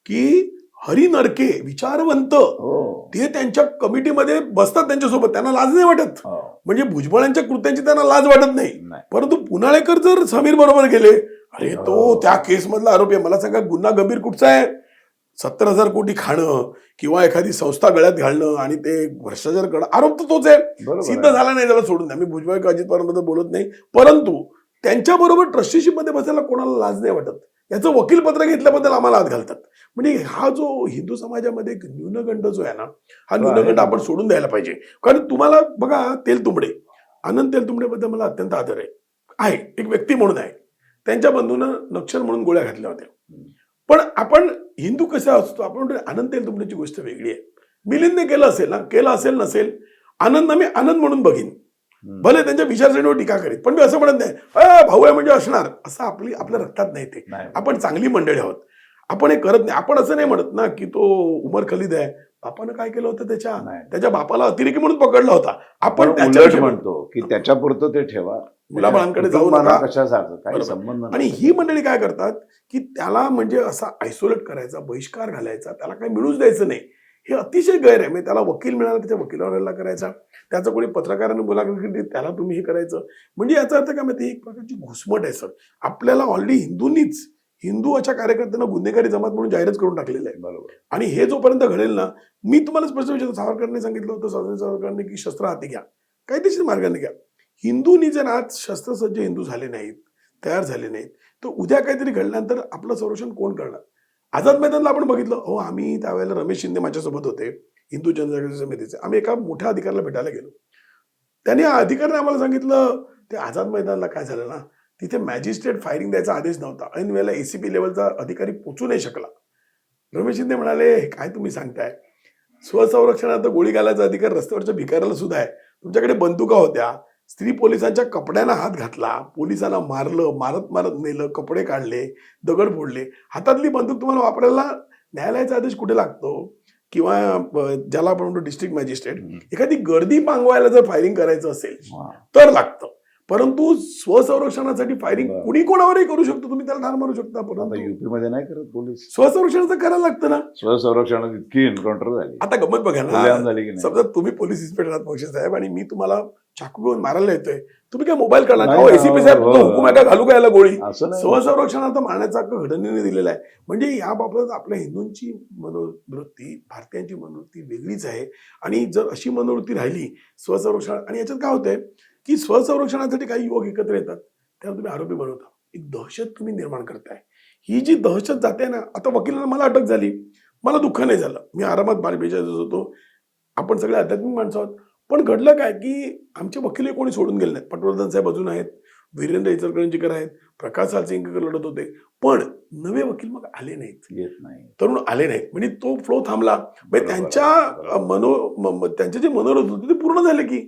की हरी नरके विचारवंत हो. ते त्यांच्या कमिटीमध्ये बसतात त्यांच्यासोबत, त्यांना लाज नाही वाटत. हो. म्हणजे भुजबळांच्या कृत्यांची त्यांना लाज वाटत नाही. नाही. परंतु पुनाळेकर जर समीर बरोबर गेले, अरे तो त्या केस मधला आरोपी आहे, मला सांगा गुन्हा गंभीर कुठचा आहे? 70,000 कोटी खाणं किंवा एखादी संस्था गळ्यात घालणं आणि ते भ्रष्टाचार करणं, आरोप तर तोच आहे. बरोबर सिद्ध आहे. झाला नाही, त्याला सोडून द्या. मी भुजबळ अजित पवारांबद्दल बोलत नाही, परंतु त्यांच्याबरोबर ट्रस्टीशिप मध्ये बसायला कोणाला लाज नाही वाटत. याचं वकीलपत्र घेतल्याबद्दल आम्हाला हात घालतात. म्हणजे हा जो हिंदू समाजामध्ये एक न्यूनगंड जो आहे ना, हा न्यूनगंड आपण सोडून द्यायला पाहिजे. कारण तुम्हाला बघा, तेलतुंबडे, आनंद तेलतुंबडेबद्दल मला अत्यंत आदर आहे, एक व्यक्ती म्हणून आहे. त्यांच्या बंधूंना नक्षल म्हणून गोळ्या घातल्या होत्या. पण आपण हिंदू कसा असतो, आपण म्हणतो आनंद तेलतुंबडेची गोष्ट वेगळी आहे. मिलिंदने केलं असेल ना, केलं असेल नसेल, आनंद मी आनंद म्हणून बघीन, भले त्यांच्या विचारसरणीवर टीका करीत, पण मी असं म्हणत नाही भाऊ आहे म्हणजे असणार, असं आपल्या रक्तात नाही. ते आपण चांगली मंडळी आहोत, आपण हे करत नाही. आपण असं नाही म्हणत ना की तो उमर खलीद आहे, बापानं काय केलं होतं, त्याच्या बापाला अतिरेकी म्हणून पकडला होता. आपण उलट म्हणतो की त्याच्यापुरतं ते ठेवा, मुलाबाळांकडे जाऊ नका. कशासारखं काही संबंध नाही. आणि ही मंडळी काय करतात की त्याला म्हणजे असा आयसोलेट करायचा, बहिष्कार घालायचा, त्याला काही मिळूच द्यायचं नाही, हे अतिशय गैर आहे. म्हणजे त्याला वकील मिळाला, त्याच्या वकिलावर हल्ला करायचा, त्याचं कोणी पत्रकारांनी मुलाखत घेतली त्याला तुम्ही हे करायचं. म्हणजे याचा अर्थ काय माहिती, एक प्रकारची घुसमट आहे सर. आपल्याला ऑलरेडी हिंदू अशा कार्यकर्त्यांना गुन्हेगारी जमात म्हणून जाहीरच करून टाकलेलं आहे. बरोबर. आणि हे जोपर्यंत घडेल ना, मी तुम्हाला स्पष्ट विचारतो, सावरकरांनी सांगितलं होतं, स्वातंत्र्य सावरकरांनी की शस्त्र हाती घ्या, कायदेशीर मार्गाने घ्या. हिंदूंनी जर आज शस्त्रसज्ज हिंदू झाले नाहीत, तयार झाले नाहीत, तर उद्या काहीतरी घडल्यानंतर आपलं संरक्षण कोण करणार? आझाद मैदानला आपण बघितलं, हो आम्ही त्यावेळेला रमेश शिंदे माझ्यासोबत होते, हिंदू जनजागृती समितीचे, आम्ही एका मोठ्या अधिकाऱ्याला भेटायला गेलो. त्यांनी अधिकाऱ्याने आम्हाला सांगितलं, ते आझाद मैदानला काय झालं ना, तिथे मॅजिस्ट्रेट फायरिंग द्यायचा आदेश नव्हता, ऐन वेळेला एसीपी लेवलचा अधिकारी पोचू नाही शकला. रमेश शिंदे म्हणाले, हे काय तुम्ही सांगताय, स्वसंरक्षणात गोळी घालायचा अधिकार रस्त्यावरच्या भिकाऱ्याला सुद्धा आहे, तुमच्याकडे बंदुका होत्या, स्त्री पोलिसांच्या कपड्यांना हात घातला, पोलिसांना मारलं, मारत नेलं, कपडे काढले, दगड फोडले, हातातली बंदूक तुम्हाला वापरायला न्यायालयाचा आदेश कुठे लागतो? किंवा ज्याला आपण म्हणतो डिस्ट्रिक्ट मॅजिस्ट्रेट, एखादी गर्दी पांगवायला जर फायरिंग करायचं असेल तर लागतं. परंतु स्वसंरक्षणासाठी फायरिंग कुणी कोणावरही करू शकतो, तुम्ही त्याला ठार मारू शकता. परंतु युपी मध्ये नाही करत पोलीस. स्वसंरक्षणाचं करायला लागतं ना. स्वसंरक्षणात इतकी एन्काउंटर झाली, आता गमत बघा झाली ना, की नाही? समजा तुम्ही पोलीस इन्स्पेक्टर आहात मोक्षे साहेब, आणि मी तुम्हाला चाकू घेऊन मारायला येतोय, तुम्ही काय मोबाईल करणार का? एसीपी साहेब हुकूम आहे का, घालू का याला गोळी? स्वसंरक्षणार्थ मारण्याचा हक्क घटनेने दिलेला आहे. म्हणजे याबाबत आपल्या हिंदूंची मनोवृत्ती, भारतीयांची मनोवृत्ती वेगळीच आहे. आणि जर अशी मनोवृत्ती राहिली स्वसंरक्षण, आणि याच्यात काय होतंय की स्वसंरक्षणासाठी काही युवक एकत्र येतात, त्याला तुम्ही आरोपी बनवता, एक दहशत तुम्ही निर्माण करताय. ही जी दहशत जाते ना, आता वकिलांना मला अटक झाली, मला दुःख नाही झालं, मी आरामात 42 होतो, आपण सगळे आध्यात्मिक माणसं आहोत. पण घडलं काय की आमचे वकील कोणी सोडून गेले नाहीत. पटवर्धन साहेब अजून आहेत, वीरेंद्र इचलकरंजीकर आहेत, प्रकाश सालसिंगकर लढत होते, पण नवे वकील मग आले नाहीत, येत नाही, तरुण आले नाहीत. म्हणजे तो फ्लो थांबला. म्हणजे त्यांचे जे मनोरथ होते ते पूर्ण झाले की,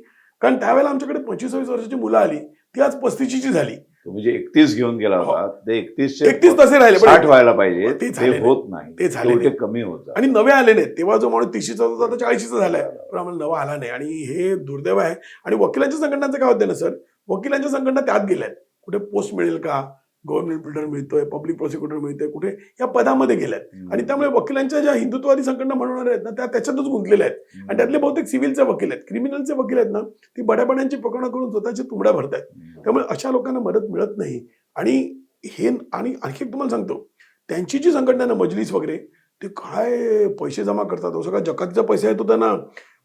कारण त्यावेळेला आमच्याकडे 25-26 वर्षाची मुलं आली, ती आज 35ची झाली. तुम्ही जे 31 घेऊन गेला होता ते 31 तसे राहिले, पण 60 व्हायला पाहिजे, ते ते झाले होत नाही, ते झाले ते नाही. कमी होत आणि नवे आले नाहीत. तेव्हा जो माणूस 30चा होता आता 40चा झालाय, पण आम्हाला नवा आला नाही आणि हे दुर्दैव आहे. आणि वकिलांच्या संघटनांचं काय होतं ना सर, वकिलांच्या संघटना त्यात गेल्यात. कुठे पोस्ट मिळेल का, गव्हर्नमेंट बिल्डर मिळतोय, पब्लिक प्रोसिक्युटर मिळतोय, कुठे या पदामध्ये गेल्यात. आणि त्यामुळे वकिलांच्या ज्या हिंदुत्ववादी संघटना म्हणणार आहेत ना, त्या त्याच्यातच गुंतलेल्या आहेत. आणि त्यातले बहुतेक सिव्हिलचे वकील आहेत, क्रिमिनलचे वकील आहेत ना, ती बड्यापणांची पकडणं करून स्वतःची तुंबड्या भरतायत. त्यामुळे अशा लोकांना मदत मिळत नाही. आणि हे आणि आणखी एक तुम्हाला सांगतो, त्यांची जी संघटना ना मजलिस वगैरे, ते काय पैसे जमा करतात, सगळा जकातीचा पैसा येतो त्यांना.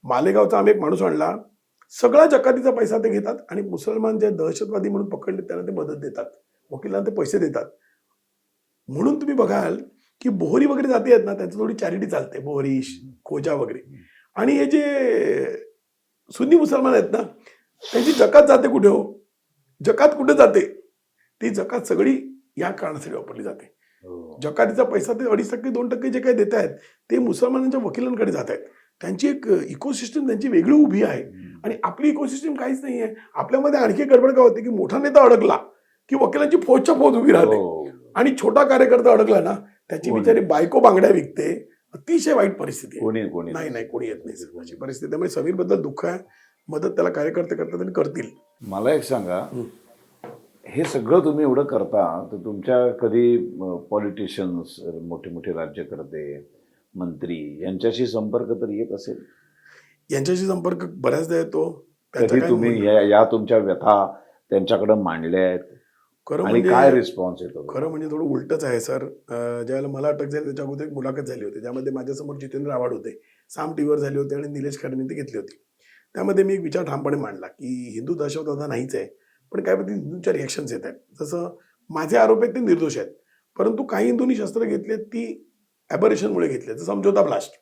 मालेगावचा आम्ही एक माणूस आणला, सगळा जकातीचा पैसा ते घेतात आणि मुसलमान जे दहशतवादी म्हणून पकडले त्यांना ते मदत देतात, वकिलांना ते पैसे देतात. म्हणून तुम्ही बघाल की बोहरी वगैरे जाती आहेत ना, त्यांची थोडी चॅरिटी चालते, बोहरी, खोजा वगैरे. आणि हे जे सुन्नी मुसलमान आहेत ना, त्यांची जकात जाते कुठे हो, जकात कुठे जाते, ती जकात सगळी या कारणासाठी वापरली जाते. जकातीचा पैसा ते 2.5% 2% जे काही देत आहेत ते मुसलमानांच्या वकिलांकडे जात आहेत. त्यांची एक इकोसिस्टम त्यांची वेगळी उभी आहे. आणि आपली इकोसिस्टम काहीच नाही आहे. आपल्यामध्ये आणखी गडबड काय होते की मोठा नेता अडकला की वकिलांची फौजच्या फौज उभी राहते, आणि छोटा कार्यकर्ता अडकला ना, त्याची बिचारी बायको बांगड्या विकते. अतिशय वाईट परिस्थिती आहे. कोणी येत नाही सर अशी परिस्थिती. त्यामुळे समीर बद्दल दुःख आहे. मदत त्याला कार्यकर्ते करतात आणि करतील. मला एक सांगा, हे सगळं तुम्ही एवढं करता तर तुमच्या कधी पॉलिटिशियन्स, मोठे मोठे राज्यकर्ते, मंत्री यांच्याशी संपर्क तर येत असेल? यांच्याशी संपर्क बऱ्याचदा येतो. कधी तुम्ही या तुमच्या व्यथा त्यांच्याकडे मांडल्या आहेत खरं आणि म्हणजे काय रिस्पॉन्स येतो? खरं म्हणजे थोडं उलटच आहे सर. ज्यावेळेला मला अटक झाली त्याच्या अगोदर एक मुलाखत झाली होती, ज्यामध्ये माझ्यासमोर जितेंद्र आव्हाड होते, साम टीव्हीवर झाली होती आणि निलेश खडेंनी ती घेतली होती. त्यामध्ये मी एक विचार ठामपणे मांडला की हिंदू दहशतवाद नाहीच आहे, पण काय पद्धतीने हिंदूंच्या रिॲक्शन्स येत आहेत. जसं माझे आरोप आहेत ते निर्दोष आहेत, परंतु काही हिंदूंनी शस्त्र घेतलेत ती ॲबरेशनमुळे घेतले. जसं समझोता ब्लास्ट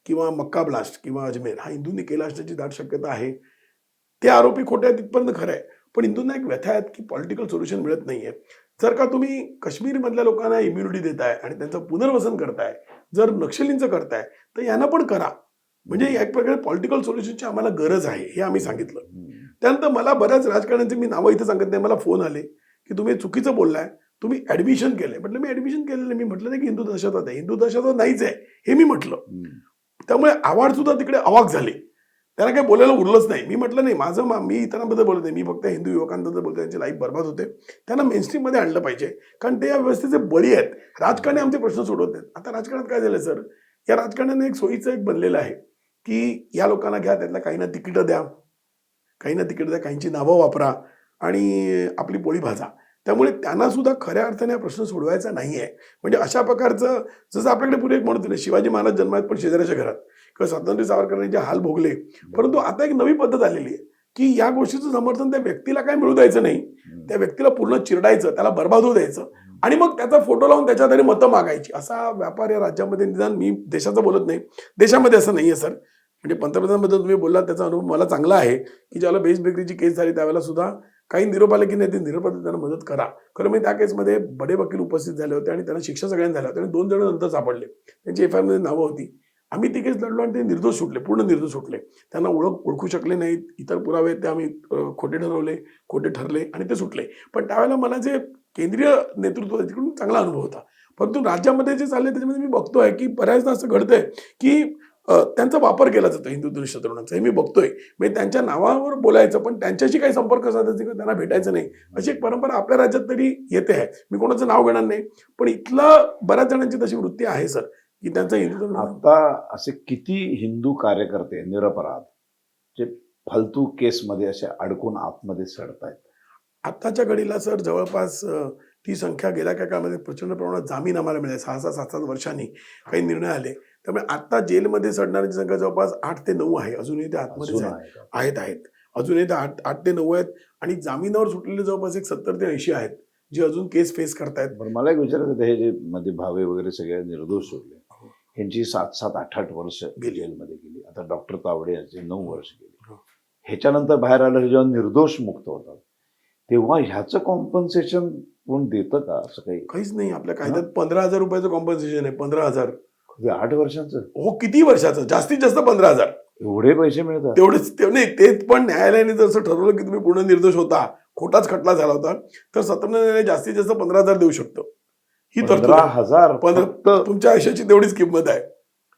किंवा मक्का ब्लास्ट किंवा अजमेर हा हिंदूंनी केला असण्याची दाट शक्यता आहे. ते आरोपी खोटे आहेत तिथपर्यंत खरं आहे, पण हिंदूंना एक व्यथा आहेत की पॉलिटिकल सोल्युशन मिळत नाहीये. जर का तुम्ही काश्मीरमधल्या लोकांना इम्युनिटी देताय आणि त्यांचं पुनर्वसन करताय, जर नक्षलींचं करताय तर यांना पण करा. म्हणजे एक प्रकारे पॉलिटिकल सोल्युशनची आम्हाला गरज आहे हे आम्ही सांगितलं. त्यानंतर मला बऱ्याच राजकारण्यांचे, मी नावं इथं सांगत नाही, मला फोन आले की तुम्ही चुकीचं बोललाय, तुम्ही ऍडमिशन केलंय. म्हटलं मी ऍडमिशन केलेलं नाही, मी म्हटलं नाही की हिंदू दहशतवाद आहे, हिंदू दहशतवाद नाहीच आहे हे मी म्हटलं. त्यामुळे आव्हाड सुद्धा तिकडे अवाक झाले, त्यांना काही बोलायला उरलंच नाही. मी म्हटलं नाही, मी इतरांबद्दल बोलत नाही, मी फक्त हिंदू युवकांबद्दल बोलतो, त्यांची लाईफ बर्बाद होते, त्यांना मेनस्ट्रीम मध्ये आणलं पाहिजे, कारण ते या व्यवस्थेचे बळी आहेत. राजकारणी आमचे प्रश्न सोडवत नाहीत. आता राजकारणात काय झालं सर, या राजकारणाने एक सोयीचं एक बनलेलं आहे की या लोकांना घ्या, त्यातल्या काहींना तिकीटं द्या, काहींची नावं वापरा आणि आपली पोळी भाजा. त्यामुळे त्यांना सुद्धा खऱ्या अर्थाने हा प्रश्न सोडवायचा नाहीये. म्हणजे अशा प्रकारचं, जसं आपल्याकडे पुढे एक म्हणत होते, शिवाजी महाराज जन्मात पण शेजाऱ्याच्या घरात, किंवा स्वातंत्र्य सावरकरांनी जे हाल भोगले, परंतु आता एक नवी पद्धत आलेली आहे की या गोष्टीचं समर्थन त्या व्यक्तीला काय मिळू द्यायचं नाही, त्या व्यक्तीला पूर्ण चिरडायचं, त्याला बर्बाद होऊ द्यायचं आणि मग त्याचा फोटो लावून त्याच्या तरी मतं मागायची. असा व्यापार या राज्यामध्ये, निदान मी देशाचं बोलत नाही, देशामध्ये असं नाहीये सर. म्हणजे पंतप्रधानांबद्दल तुम्ही बोललात, त्याचा अनुभव मला चांगला आहे की ज्यावेळेला बेस बेकरीची केस झाली त्यावेळेला सुद्धा काही निरोप आले की नाही, ते निरोपात त्यांना मदत करा. खरं म्हणजे त्या केसमध्ये बडे वकील उपस्थित झाले होते आणि त्यांना शिक्षा सगळ्यांना झाल्या होत्या आणि 2 जण नंतर सापडले, त्यांची एफआयआर मध्ये नावं होती. आम्ही ती केस लढलो आणि ते निर्दोष सुटले, पूर्ण निर्दोष सुटले. त्यांना ओळखू शकले नाहीत, इतर पुरावे ते आम्ही खोटे ठरले आणि ते सुटले. पण त्यावेळेला मला जे केंद्रीय नेतृत्व तिकडून चांगला अनुभव होता. परंतु राज्यामध्ये जे चाललंय त्याच्यामध्ये मी बघतोय की बऱ्याचदा असं घडतंय की त्यांचा वापर केला जातो हिंदू दहशत तरुणांचा, हे मी बघतोय. म्हणजे त्यांच्या नावावर बोलायचं पण त्यांच्याशी काही संपर्क साधायचा किंवा त्यांना भेटायचं नाही, अशी एक परंपरा आपल्या राज्यात तरी येते आहे. मी कोणाचं नाव घेणार नाही, पण इथलं बऱ्याच जणांची तशी वृत्ती आहे सर की त्यांचा हिंदू. आता असे किती हिंदू कार्यकर्ते निरपराध जे फालतू केसमध्ये असे अडकून आतमध्ये सडतायत? आताच्या घडीला सर जवळपास ती संख्या गेल्या काही काळामध्ये प्रचंड प्रमाणात जामीन आम्हाला मिळाले. 6-7 वर्षांनी काही निर्णय आले. त्यामुळे आता जेलमध्ये सडणाऱ्यांची संख्या जवळपास 8 ते 9 आहे. अजूनही ते आतमध्येच आहेत. अजूनही ते 8 ते 9 आहेत आणि जामिनावर सुटलेले जवळपास एक 70 ते 80 आहेत जे अजून केस फेस करतायत. मला एक विचारायचं होतं, हे जे मध्ये भावे वगैरे सगळे निर्दोष सोडले, ह्यांची 7-7, 8-8 वर्ष जेलमध्ये गेली. आता डॉक्टर तावडे यांचे 9 वर्ष गेली. ह्याच्यानंतर बाहेर आलं, जेव्हा निर्दोष मुक्त होतात तेव्हा ह्याचं कॉम्पन्सेशन कोण देतं का? असं काहीच नाही. आपल्या कायद्यात 15,000 रुपयाचं कॉम्पन्सेशन आहे. 15,000 8 वर्षांचं? हो, किती वर्षाचं? जास्तीत जास्त 15,000 एवढे पैसे मिळतात? तेवढेच नाही. तेच पण न्यायालयाने जसं ठरवलं की तुम्ही पूर्ण निर्दोष होता, खोटाच खटला झाला होता तर सत्र न्यायालय जास्तीत जास्त 15,000 देऊ शकतो. ही तरतूद आहे. 15,000 फक्त. तुमच्या आयुष्याची तेवढीच किंमत आहे,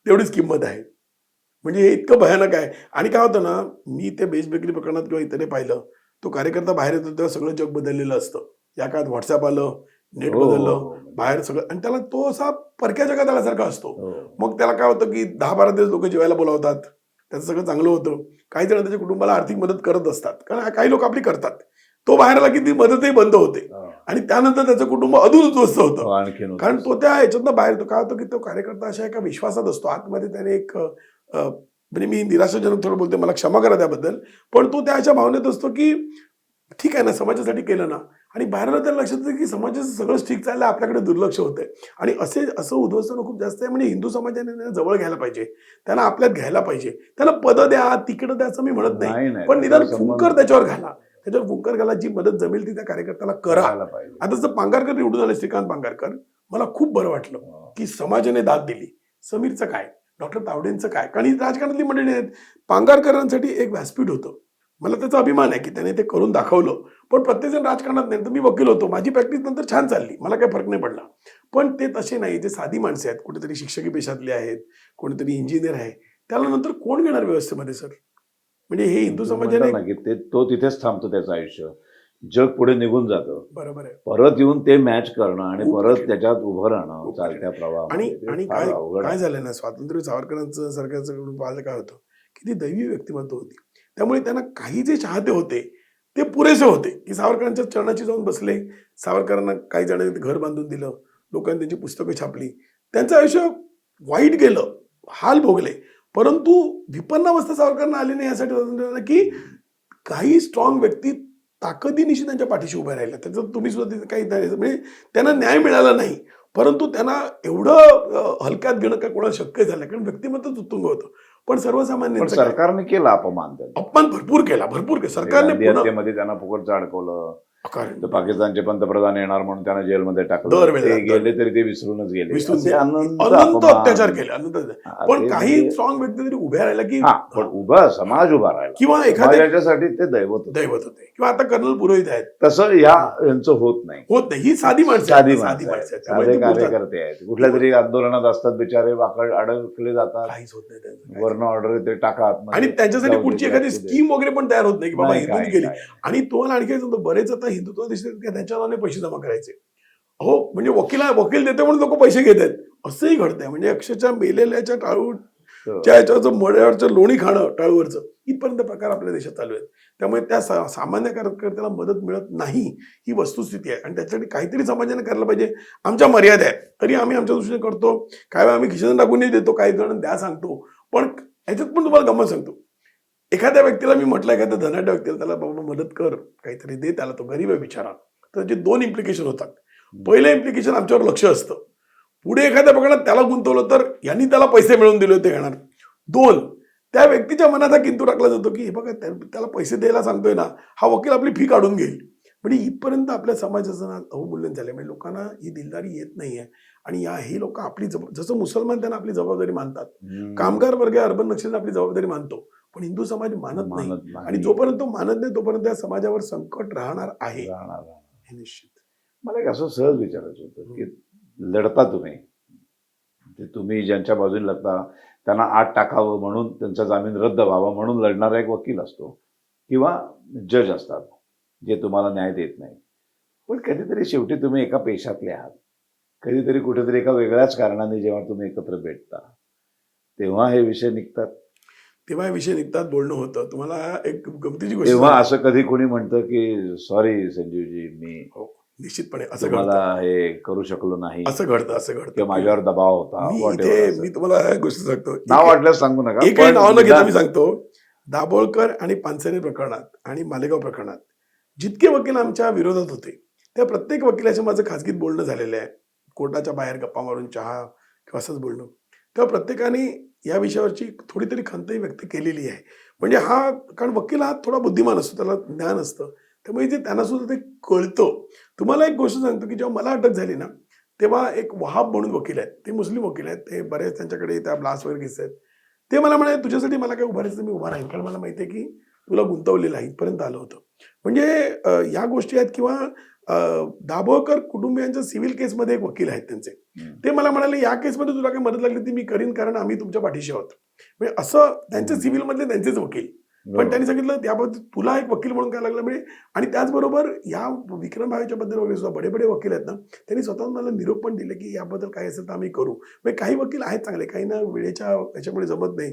तेवढीच किंमत आहे. म्हणजे हे इतकं भयानक आहे. आणि काय होतं ना, मी ते बेस बेकरी प्रकरणात किंवा इतरही पाहिलं, तो कार्यकर्ता बाहेर येतो तेव्हा सगळं जग बदललेलं असतं. या काळात व्हॉट्सअप आलं, नेट हो, बदललं, हो. बाहेर सगळं, आणि त्याला तो असा परक्या जगात आल्यासारखा असतो. हो. मग त्याला काय होतं की 10-12 दिवस लोक जेवायला बोलावतात, त्याचं सगळं चांगलं होतं. काही जण त्याच्या कुटुंबाला आर्थिक मदत करत असतात, कारण काही लोक आपली करतात. तो बाहेर आला की ती मदतही बंद होते आणि त्यानंतर त्याचं कुटुंब अजून उद्ध्वस्त होतं. आणखीन कारण तो त्या ह्याच्यातनं बाहेर येतो. काय होतं की तो कार्यकर्ता अशा एका विश्वासात असतो आतमध्ये. त्याने एक म्हणजे मी निराशाजनक थोडं बोलते, मला क्षमा करा त्याबद्दल, पण तो त्या अशा भावनेत असतो की ठीक आहे ना, समाजासाठी केलं ना, आणि बाहेरला त्याला लक्षात येतं की समाजाचं सगळंच ठीक चाललंय, आपल्याकडे दुर्लक्ष होतंय. आणि असं उद्ध्वस्त होणं खूप जास्त आहे. म्हणजे हिंदू समाजाने त्याला जवळ घ्यायला पाहिजे, त्याला आपल्यात घ्यायला पाहिजे. त्याला पदं द्या, तिकडं द्या असं मी म्हणत नाही, पण निदान फुंकर त्याच्यावर घाला. त्याच्यावर फुंकर घाला, जी मदत जमेल ती त्या कार्यकर्त्याला करा. आता जर पांगारकर निवडून आले, श्रीकांत पांगारकर, मला खूप बरं वाटलं की समाजाने दाद दिली. समीरचं काय, डॉक्टर तावडेंचं काय, कारण ही राजकारणातली मंडळी आहेत. पांगारकरांसाठी एक व्यासपीठ होतं. मला त्याचा अभिमान आहे की त्याने ते करून दाखवलं. पण प्रत्येकजण राजकारणात नाही. तर मी वकील होतो, माझी प्रॅक्टिस नंतर छान चालली, मला काही फरक नाही पडला. पण ते तसे नाही, जे साधी माणसं आहेत, कुठेतरी शिक्षकी पेशातले आहेत, कोणीतरी इंजिनियर आहे, त्याला नंतर कोण घेणार व्यवस्थेमध्ये सर? म्हणजे हे हिंदू समाजाने तो तिथेच थांबतो त्याचं आयुष्य, जग पुढे निघून जातं. बरोबर आहे. परत येऊन ते मॅच करणं आणि खूप परत कठीण. त्याच्यात उभं राहणं खूप चालत्या प्रवाहामध्ये, ते आणि फार अवघड काय आहे. झालं ना, स्वातंत्र्य सावरकरांचं सारख्याकडून पाहिलं काय होतं की ती दैवी व्यक्तिमत्व होती. त्यामुळे त्यांना काही जे चाहते होते ते पुरेसे होते की सावरकरांच्या चरणाची जाऊन बसले. सावरकरांना काही जणांनी घर बांधून दिलं, लोकांनी त्यांची पुस्तकं छापली, त्यांचं आयुष्य वाईट गेलं, हाल भोगले, परंतु विपन्नावस्था सावरकरांना आली नाही. यासाठी स्वातंत्र्य की काही स्ट्रॉंग व्यक्ती ताकदीनिशी त्यांच्या पाठीशी उभ्या राहिल्या. त्याचं तुम्ही सुद्धा तिथे काही म्हणजे त्यांना न्याय मिळाला नाही, परंतु त्यांना एवढं हलक्यात घेणं काय कोणाला शक्य झालं, कारण व्यक्तिमत्वच उत्तुंग होतं. पण पण सर्वसामान्यांचं सरकारने केला अपमान त्यांचा. अपमान भरपूर केला, भरपूर केला सरकारने. गांधी हत्येमध्ये त्यांना फुकटचं अडकवलं. तर पाकिस्तानचे पंतप्रधान येणार म्हणून त्यांना जेलमध्ये टाकलं. दरवेळेला ते गेले तरी ते विसरूनच गेले. विसरून असे अनंत अपमान. अत्याचार केले, अनंत. पण काही स्ट्रॉंग व्यक्ती तरी उभ्या राहिला की पण उभा समाज उभा राहिला किंवा एखाद्या समाजाच्यासाठी ते दैवत होतं. दैवत होते. किंवा आता कर्नल पुरोहित आहेत, तसं यांचं होत नाही. होत नाही. ही साधी माणसं साधी आहेत, माणसं आहेत, त्यामुळे साधे ते बोलतात. कार्यकर्ते आहेत, कुठल्या तरी आंदोलनात असतात, बिचारे वाकड अडकले जातात, काहीच होत नाही त्यांचं. वर्ण ऑर्डर ते टाका आतमध्ये. आणि त्यांच्यासाठी जाऊ दे, पुढची एखादी जाऊ दे. स्कीम वगैरे पण तयार होत नाही की बाबा नाही, हिंदूंनी काय, केली. काय. आणि तुम्हाला आणखी एक सांगतो, बरेच आता हिंदुत्व दिसतात की त्यांच्या नावाने पैसे जमा करायचे. हो, म्हणजे वकील देते म्हणून लोक पैसे घेत आहेत, असंही घडतंय. म्हणजे अक्षरशः मेलेल्याच्या टाळूच्या ह्याच्यावरचं मड्यावरचं लोणी खाणं, टाळूवरचं, इथपर्यंत प्रकार आपल्या देशात चालू आहेत. त्यामुळे त्या सामान्य कार्यकर्त्याला मदत मिळत नाही, ही वस्तुस्थिती आहे. आणि त्याच्यासाठी काहीतरी समाजाने करायला पाहिजे. आमच्या मर्यादा आहेत, तरी आम्ही आमच्या दृष्टीने करतो. काय वेळा आम्ही खिशातून टाकूनही देतो, काही जण द्या सांगतो. पण ह्याच्यात पण तुम्हाला गंमत सांगतो, एखाद्या व्यक्तीला मी म्हटलं, एखाद्या धनाढ्य व्यक्तीला, त्याला बाबा मदत कर, काहीतरी दे त्याला, तो गरीब आहे बिचारा, तर त्याचे 2 इम्प्लिकेशन होतात. पहिलं इम्प्लिकेशन, आमच्यावर लक्ष असतं. पुढे एखाद्या प्रकरणात त्याला गुंतवलं तर यांनी त्याला पैसे मिळवून दिले होते घेणार. 2, त्या व्यक्तीच्या मनात हा किंतू टाकला जातो की हे बघा, त्याला पैसे द्यायला सांगतोय ना, हा वकील आपली फी काढून घेईल. म्हणजे इथपर्यंत आपल्या समाजाचं अवमूल्यन झालं. म्हणजे लोकांना ही दिलदारी येत नाहीये. आणि हे लोक आपली जसं मुसलमान त्यांना आपली जबाबदारी मानतात, कामगार वर्ग अर्बन नक्षल आपली जबाबदारी मानतो, पण हिंदू समाज मानत नाही. आणि जोपर्यंत तो मानत नाही तोपर्यंत त्या समाजावर संकट राहणार आहे, हे निश्चित. मला एक असं सहज विचारायचं होतं की लढता तुम्ही ज्यांच्या बाजूने लढता त्यांना आत टाकावं म्हणून, त्यांचा जामीन रद्द व्हावा म्हणून लढणारा एक वकील असतो किंवा जज असतात जे तुम्हाला न्याय देत नाही. पण कधीतरी शेवटी तुम्ही एका पेशातले आहात, कधीतरी कुठेतरी एका वेगळ्याच कारणाने जेव्हा तुम्ही एकत्र भेटता तेव्हा हे विषय निघतात. बोलणं होतं. तुम्हाला एक गमतीची गोष्ट, तेव्हा असं कधी कोणी म्हणतं की सॉरी संजीवजी, मी निश्चितपणे असं तुम्हाला हे करू शकलो नाही, असं घडतं किंवा माझ्यावर दबाव होता. मी तुम्हाला गोष्ट सांगतो, नाव वाटल्यास सांगू नका, एकही नाव न घेता मी सांगतो. दाभोळकर आणि पानसरे प्रकरणात आणि मालेगाव प्रकरणात जितके वकील आमच्या विरोधात होते, त्या प्रत्येक वकिलाच्या माझं खाजगीत बोलणं झालेलं आहे. कोर्टाच्या बाहेर गप्पा मारून चहा किंवा असंच बोलणं. तेव्हा प्रत्येकाने या विषयावरची थोडी तरी खंतही व्यक्त केलेली आहे. म्हणजे कारण वकील हा थोडा बुद्धिमान असतो, त्याला ज्ञान असतं, त्यामुळे जे त्यांना सुद्धा ते कळतं. तुम्हाला एक गोष्ट सांगतो की जेव्हा मला अटक झाली ना, तेव्हा एक वहाब म्हणून वकील आहेत, ते मुस्लिम वकील आहेत, ते बरेच त्यांच्याकडे त्या ब्लास्ट वगैरे केस आहेत. ते मला म्हणाले, तुझ्यासाठी मला काय उभा राहायचं, मी उभा राहीन, कारण मला माहिती आहे की तुला गुंतवलेलं आहे इथपर्यंत आलं होतं. म्हणजे या गोष्टी आहेत किंवा दाभोळकर कुटुंबियांच्या सिव्हिल केसमध्ये एक वकील आहेत त्यांचे. ते मला म्हणाले या केसमध्ये तुला काही मदत लागली ती मी करीन कारण आम्ही तुमच्या पाठीशी आहोत. म्हणजे असं त्यांचे सिव्हिल मधले त्यांचेच वकील. पण त्यांनी सांगितलं त्याबाबतीत तुला एक वकील म्हणून काय लागलं म्हणजे आणि त्याचबरोबर या विक्रम भावेच्या बद्दल वगैरे सुद्धा बडे बडे वकील आहेत ना त्यांनी स्वतःहून मला निरोप पण दिले की याबद्दल काय असेल तर आम्ही करू. म्हणजे काही वकील आहेत चांगले, काही ना वेळेच्या याच्यामुळे जमत नाही,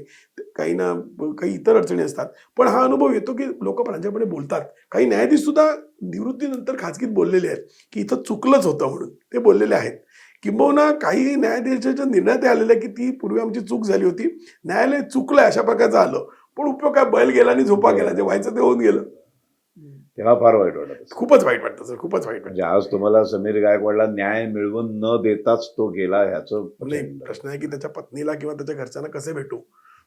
काही ना काही इतर अडचणी असतात. पण हा अनुभव येतो की लोक प्रांजळपणे बोलतात. काही न्यायाधीश सुद्धा निवृत्तीनंतर खाजगीत बोललेले आहेत की इथं चुकलंच होतं म्हणून ते बोललेले आहेत. किंबहुना काही न्यायाधीशाच्या निर्णयात आलेलं आहे की ती पूर्वी आमची चूक झाली होती, न्यायालय चुकलंय अशा प्रकारचं आलं. पण उपयोग काय, बैल गेला आणि झोपा गेला, जे व्हायचं ते होऊन गेलं. तेव्हा फार वाईट वाटत असेल. खूपच वाईट वाटतं सर, खूपच वाईट म्हणजे वाटतं. आज तुम्हाला समीर गायकवाडला न्याय मिळवून न देताच तो गेला ह्याचं नाही, प्रश्न आहे की त्याच्या पत्नीला किंवा त्याच्या घरच्यांना कसे भेटू,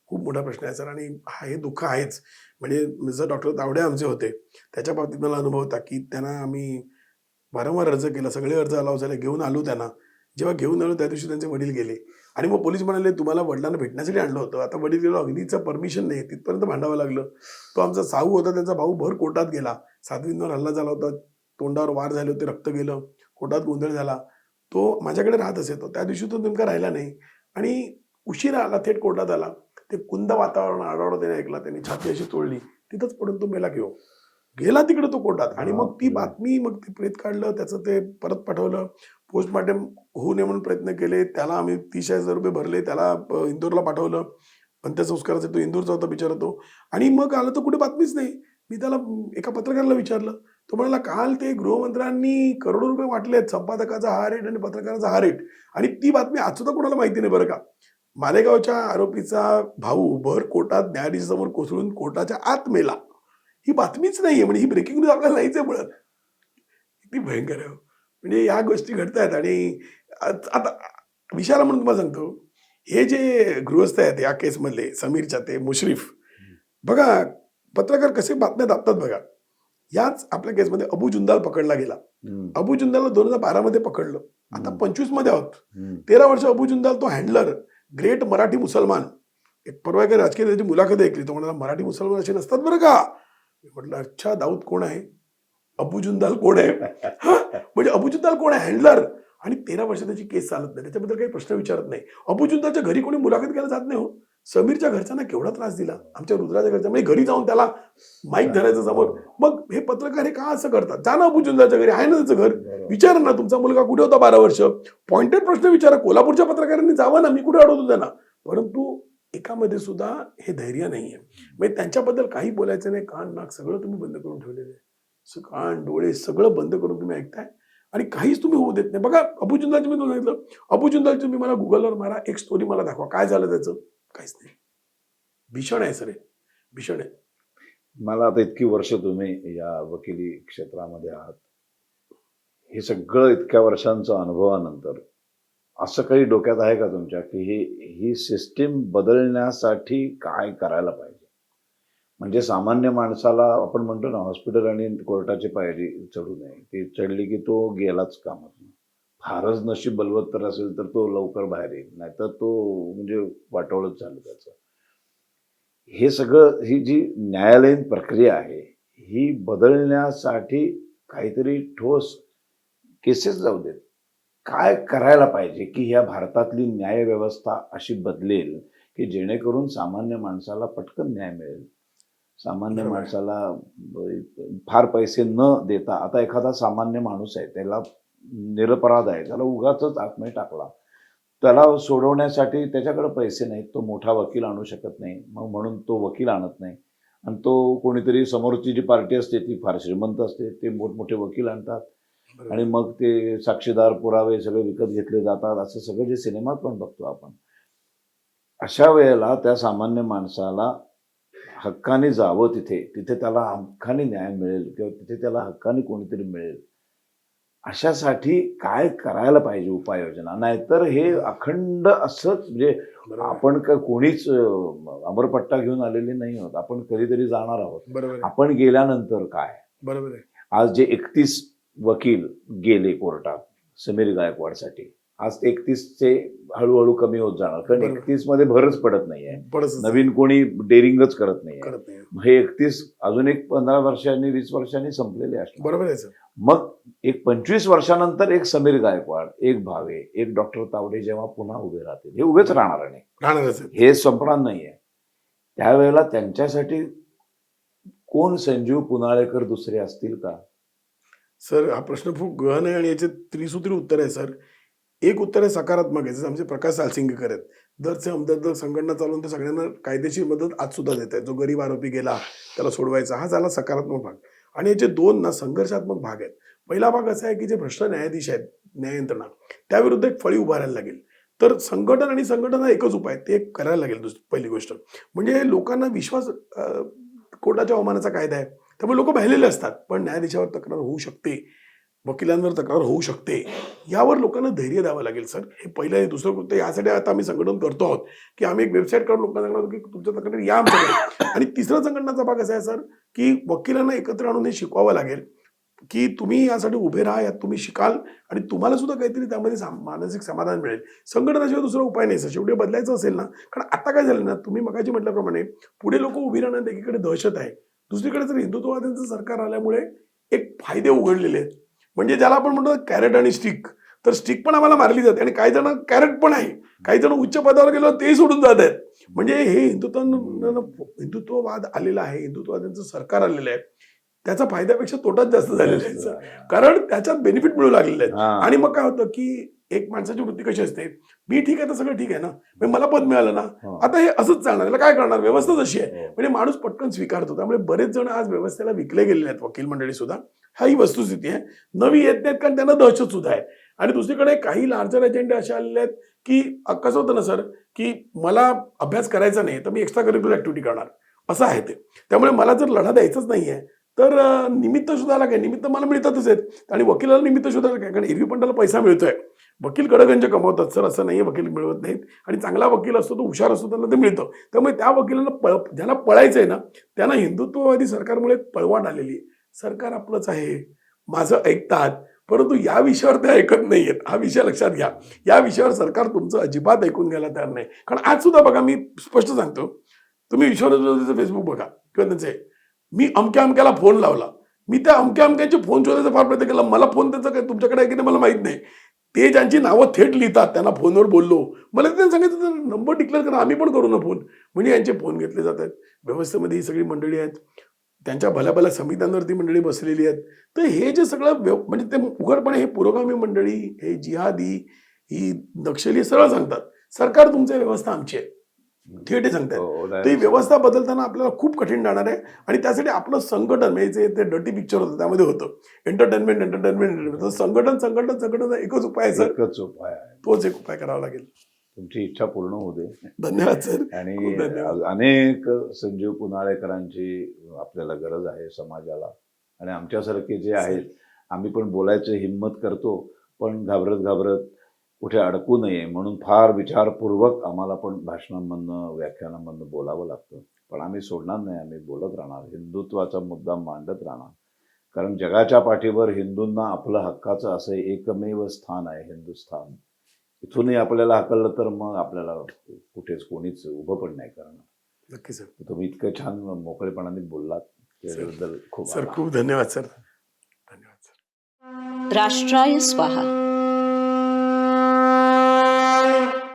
खूप मोठा प्रश्न आहे सर. आणि हे दुःख आहेच. म्हणजे जर डॉक्टर तावडे आमचे होते त्याच्या बाबतीत मला अनुभव होता की त्यांना आम्ही वारंवार अर्ज केला, सगळे अर्ज अलाव झाले, घेऊन आलो त्यांना. जेव्हा घेऊन आलो त्या दिवशी त्यांचे वडील गेले आणि मग पोलीस म्हणाले तुम्हाला वडिलांना भेटण्यासाठी आणलं होतं, आता वडील गेलो, अग्नीचं परमिशन नाही, तिथपर्यंत भांडावं लागलं. तो आमचा साहू होता, त्यांचा भाऊ भर कोर्टात गेला, साध्वींवर हल्ला झाला होता, तोंडावर वार झाले होते, रक्त गेलं, कोर्टात गोंधळ झाला. तो माझ्याकडे राहत असे, तो त्या दिवशी तो नेमका राहिला नाही आणि उशिरा आला, थेट कोर्टात आला. ते कुंद वातावरण आढावा त्याने ऐकला, त्यांनी छाती अशी तोडली, तिथंच पडून तो मेला घेऊ गेला तिकडे तो कोर्टात. आणि मग ती बातमी, मग ते प्रेत काढलं, त्याचं ते परत पाठवलं, पोस्टमार्टम होऊ नये म्हणून प्रयत्न केले, त्याला आम्ही 30,000 रुपये भरले, त्याला इंदोरला पाठवलं, अंत्यसंस्काराचा तो इंदोरचा होता बिचारा तो. आणि मग आलं तर कुठे बातमीच नाही. मी त्याला एका पत्रकाराला विचारलं, तो म्हणाला काल ते गृहमंत्र्यांनी करोडो रुपये वाटलेत, संपादकाचा हा रेट आणि पत्रकाराचा हा रेट. आणि ती बातमी आज सुद्धा कोणाला माहिती नाही बरं का. मालेगावच्या आरोपीचा भाऊ भर कोर्टात न्यायाधीशासमोर कोसळून कोर्टाच्या आत मेला, ही बातमीच नाहीये. म्हणजे ही ब्रेकिंग न्यूज आपल्याला नाहीच आहे मुळात. किती भयंकर आहे हो. म्हणजे या गोष्टी घडतायत. आणि आता विषयाला म्हणून तुम्हाला सांगतो, हे जे गृहस्थ आहेत या केसमधले समीरच्या ते मुश्रीफ, बघा पत्रकार कसे बातम्या दाबतात बघा. याच आपल्या केसमध्ये अबू जुंदाल पकडला गेला. अबू जुंदालला 2012 मध्ये पकडलं, आता 25 मध्ये आहोत. 13 वर्ष अबू जुंदाल तो हँडलर, ग्रेट मराठी मुसलमान. एक परवा एका राजकीय त्याची मुलाखत ऐकली, तो म्हणाला मराठी मुसलमान असे नसतात बरं का. मी म्हटलं अच्छा, दाऊद कोण आहे, अबू जुंदाल कोण आहे. म्हणजे अबू जुंदाल कोण आहे, हँडलर. आणि 13 वर्ष त्याची केस चालत नाही, त्याच्याबद्दल काही प्रश्न विचारत नाही. अबू जुंदालच्या घरी कोणी मुलाखत घ्यायला जात नाही हो. समीरच्या घरच्यांना केवढा त्रास दिला, आमच्या रुद्राच्या घरच्या, म्हणजे घरी जाऊन त्याला माईक धरायचं समोर. मग हे पत्रकार हे का असं करतात. जा ना अबू जुंदालच्या घरी, आहे ना त्याचं घर, विचारा ना तुमचा मुलगा कुठे होता 12 वर्ष, पॉइंटेड प्रश्न विचारा. कोल्हापूरच्या पत्रकारांनी जावं ना, मी कुठे अडवतो त्यांना. परंतु एकामध्ये सुद्धा हे धैर्य नाहीये. म्हणजे त्यांच्याबद्दल काही बोलायचं नाही, कान नाक सगळं तुम्ही बंद करून ठेवलेलं आहे, कान डोळे सगळं बंद करून तुम्ही ऐकताय आणि काहीच तुम्ही होऊ देत नाही. बघा अबू जुंदालची मी तुम्हाला सांगितलं, अबू जुंदालची तुम्ही मला गुगलवर मारा, एक स्टोरी मला दाखवा, काय झालं त्याचं, काहीच नाही. भीषण आहे सर, हे भीषण आहे. मला आता इतकी वर्ष तुम्ही या वकिली क्षेत्रामध्ये आहात, हे सगळं इतक्या वर्षांच्या अनुभवानंतर असं काही डोक्यात आहे का तुमच्या की ही सिस्टीम बदलण्यासाठी काय करायला पाहिजे. म्हणजे सामान्य माणसाला आपण म्हणतो ना, हॉस्पिटल आणि कोर्टाची पायरी चढू नये, ती चढली की तो गेलाच कामात. फारच नशीब बलवत्तर असेल तर तो लवकर बाहेर येईल, नाहीतर तो म्हणजे वाटोळच झालं त्याचं. हे सगळं, ही जी न्यायालयीन प्रक्रिया आहे ही बदलण्यासाठी काहीतरी ठोस केसेस जाऊ देत. काय करायला पाहिजे की ह्या भारतातली न्यायव्यवस्था अशी बदलेल की जेणेकरून सामान्य माणसाला पटकन न्याय मिळेल. सामान्य माणसाला फार पैसे न देता, आता एखादा सामान्य माणूस आहे, त्याला निरपराध आहे, त्याला उगाचच आतमध्ये टाकला, त्याला सोडवण्यासाठी त्याच्याकडे पैसे नाहीत, तो मोठा वकील आणू शकत नाही, मग म्हणून तो वकील आणत नाही. आणि तो कोणीतरी समोरची जी पार्टी असते ती फार श्रीमंत असते, ते मोठमोठे वकील आणतात आणि मग ते साक्षीदार पुरावे सगळे विकत घेतले जातात. असं सगळं जे सिनेमात पण बघतो आपण. अशा वेळेला त्या सामान्य माणसाला हक्काने जावं, तिथे त्याला हक्काने न्याय मिळेल किंवा तिथे त्याला हक्काने कोणीतरी मिळेल, अशासाठी काय करायला पाहिजे उपाययोजना. नाहीतर हे अखंड असंच, म्हणजे आपण काय कोणीच अमरपट्टा घेऊन आलेले नाही आहोत, आपण कधीतरी जाणार आहोत. बरोबर, आपण गेल्यानंतर काय. बरोबर आहे. आज जे 31 वकील गेले कोर्टात समीर गायकवाडसाठी, आज 31चे हळूहळू कमी होत जाणार, कारण बरोबर. 31 मध्ये भरच पडत नाहीये, पडतच नवीन कोणी डेअरिंगच करत नाहीये. करत नाही. हे 31 अजून एक 15 वर्षांनी 20 वर्षांनी संपलेले असणार. बरोबर आहे सर. मग एक 25 वर्षानंतर एक समीर गायकवाड, एक भावे, एक डॉक्टर तावडे जेव्हा पुन्हा उभे राहतील, हे उभेच राहणार नाही, राहणारच आहे. हे संपणार नाहीये. त्यावेळेला त्यांच्यासाठी कोण संजीव पुनाळेकर दुसरे असतील का? सर हा प्रश्न खूप गहन आहे आणि याचे त्रिसूत्री उत्तर आहे सर. एक उत्तर आहे सकारात्मक आहे, जसं आमचे प्रकाश सालसिंगकर आहेत. दरचे हमदर्द संघटना चालवून ते सगळ्यांना कायदेशीर मदत आज सुद्धा देत आहेत. जो गरीब आरोपी गेला त्याला सोडवायचा, हा झाला सकारात्मक भाग. आणि याचे दोन ना संघर्षात्मक भाग आहेत. पहिला भाग असा आहे की जे भ्रष्ट न्यायाधीश आहेत, न्याय यंत्रणा, त्याविरुद्ध एक फळी उभारायला लागेल. तर संघटन आणि संघटना एकच उपाय, ते करायला लागेल. पहिली गोष्ट म्हणजे लोकांना विश्वास, कोर्टाच्या अवमानाचा कायदा आहे, त्यामुळे लोक बहिलेले असतात, पण न्यायाधीशावर तक्रार होऊ शकते, वकिलांवर तक्रार होऊ शकते, यावर लोकांना धैर्य द्यावं लागेल सर. हे पहिलं आहे. दुसरं कृत्य यासाठी आता आम्ही संघटन करतो आहोत की आम्ही एक वेबसाईट करून लोकांना सांगणार की तुमच्या तक्रारी या आमच्याकडे. आणि तिसरा संघटनाचा भाग असा आहे सर की वकिलांना एकत्र आणून हे शिकवावं लागेल की तुम्ही यासाठी उभे राहा, यात तुम्ही शिकाल आणि तुम्हाला सुद्धा काहीतरी त्यामध्ये मानसिक समाधान मिळेल. संघटनाशिवाय दुसरा उपाय नाही सर. शेवटी बदलायचं असेल ना, कारण आता काय झालं ना, तुम्ही मगाशी म्हटल्याप्रमाणे पुढे लोक उभी राहण्यात एकीकडे दहशत आहे, दुसरीकडे जर हिंदुत्ववाद्यांचं सरकार आल्यामुळे एक फायदे उघडलेले आहेत. म्हणजे ज्याला आपण म्हणतो कॅरेट आणि स्टिक, तर स्टिक पण आम्हाला मारली जाते आणि काही जण कॅरेट पण आहे, काही जण उच्च पदावर गेलो ते सोडून जात आहेत. म्हणजे हे हिंदुत्ववाद आलेला आहे, हिंदुत्ववाद्यांचं सरकार आलेलं आहे, त्याचा फायद्यापेक्षा तोटाच जास्त झालेला आहे सर. कारण त्याच्यात बेनिफिट मिळू लागलेले आहेत. आणि मग काय होतं की एक माणसाची वृत्ती कशी असते, मी ठीक आहे तर सगळं ठीक आहे ना, म्हणजे मला पद मिळालं ना, आता हे असंच चालणार, याला काय करणार, व्यवस्था जशी आहे. म्हणजे माणूस पटकन स्वीकारतो. त्यामुळे बरेच जण आज व्यवस्थेला विकले गेलेले आहेत, वकील मंडळी सुद्धा. हा ही वस्तुस्थिती आहे. नवी येत नाहीत कारण त्यांना दहशत सुद्धा आहे. आणि दुसरीकडे काही लार्जर एजेंडे असे आलेले आहेत की कसं होतं ना सर, की मला अभ्यास करायचा नाही तर मी एक्स्ट्रा करिक्युलर ऍक्टिव्हिटी करणार, असं आहे ते. त्यामुळे मला जर लढा द्यायचाच नाहीये तर निमित्त शोधायला काय, निमित्त मला मिळतातच आहेत. आणि वकिलाला निमित्त शोधायला काय, कारण एरवी पण त्याला पैसा मिळतोय. वकील गडगंज कमवतात सर, असं नाहीये वकील मिळवत नाहीत. आणि चांगला वकील असतो, तो हुशार असतो, त्याला ते मिळतं. त्यामुळे त्या वकिलांना ज्यांना पळायचंय ना, त्यांना हिंदुत्ववादी सरकारमुळे पळवाट आलेली आहे. सरकार आपलंच आहे, माझं ऐकतात, परंतु या विषयावर ते ऐकत नाहीयेत. हा विषय लक्षात घ्या. या विषयावर सरकार तुमचं अजिबात ऐकून घ्यायला तयार नाही. कारण आज सुद्धा बघा, मी स्पष्ट सांगतो, तुम्ही विश्वासचं फेसबुक बघा किंवा त्यांचे, मी अमक्या अमक्याला फोन लावला, मी त्या अमक्या अमक्याचे फोन शोधायचा फार प्रयत्न केला, मला फोन त्याचा काय तुमच्याकडे आहे की नाही मला माहित नाही. ते ज्यांची नावं थेट लिहितात त्यांना फोनवर बोललो, मला त्यांनी सांगितलं नंबर डिक्लेअर करा, आम्ही पण करू ना फोन. म्हणजे यांचे फोन घेतले जात आहेत. व्यवस्थेमध्ये ही सगळी मंडळी आहेत, त्यांच्या भल्या भल्या समित्यांवरती मंडळी बसलेली आहेत. तर हे जे सगळं म्हणजे ते उघडपणे हे पुरोगामी मंडळी, हे जिहादी, ही नक्षली सरळ सांगतात सरकार तुमची व्यवस्था आमची आहे, थेट सांगतात. ती व्यवस्था बदलताना आपल्याला खूप कठीण जाणार आहे. आणि त्यासाठी आपलं संघटन, म्हणजे ते डर्टी पिक्चर होतं त्यामध्ये होतं एंटरटेनमेंट, संघटन एकच उपाय आहे सर, एकच उपाय आहे, तोच एक उपाय करावा लागेल. तुमची इच्छा पूर्ण होऊ दे. धन्यवाद सर. आणि खूप धन्यवाद. अनेक संजीव पुनाळेकरांची आपल्याला गरज आहे समाजाला. आणि आमच्यासारखे जे आहेत, आम्ही पण बोलायची हिंमत करतो, पण घाबरत कुठे अडकू नये म्हणून फार विचारपूर्वक आम्हाला पण भाषणांमधनं, व्याख्यानांमधनं बोलावं लागतं. पण आम्ही सोडणार नाही, आम्ही बोलत राहणार, हिंदुत्वाचा मुद्दा मांडत राहणार. कारण जगाच्या पाठीवर हिंदूंना आपलं हक्काचं असं एकमेव स्थान आहे हिंदुस्थान. इथूनही आपल्याला हकललं तर मग आपल्याला कुठेच कोणीच उभं पण नाही करणार. नक्की सर. तुम्ही इतकं छान मोकळेपणाने बोललात त्याबद्दल खूप सर खूप धन्यवाद सर. धन्यवाद सर. राष्ट्राय स्वाहा.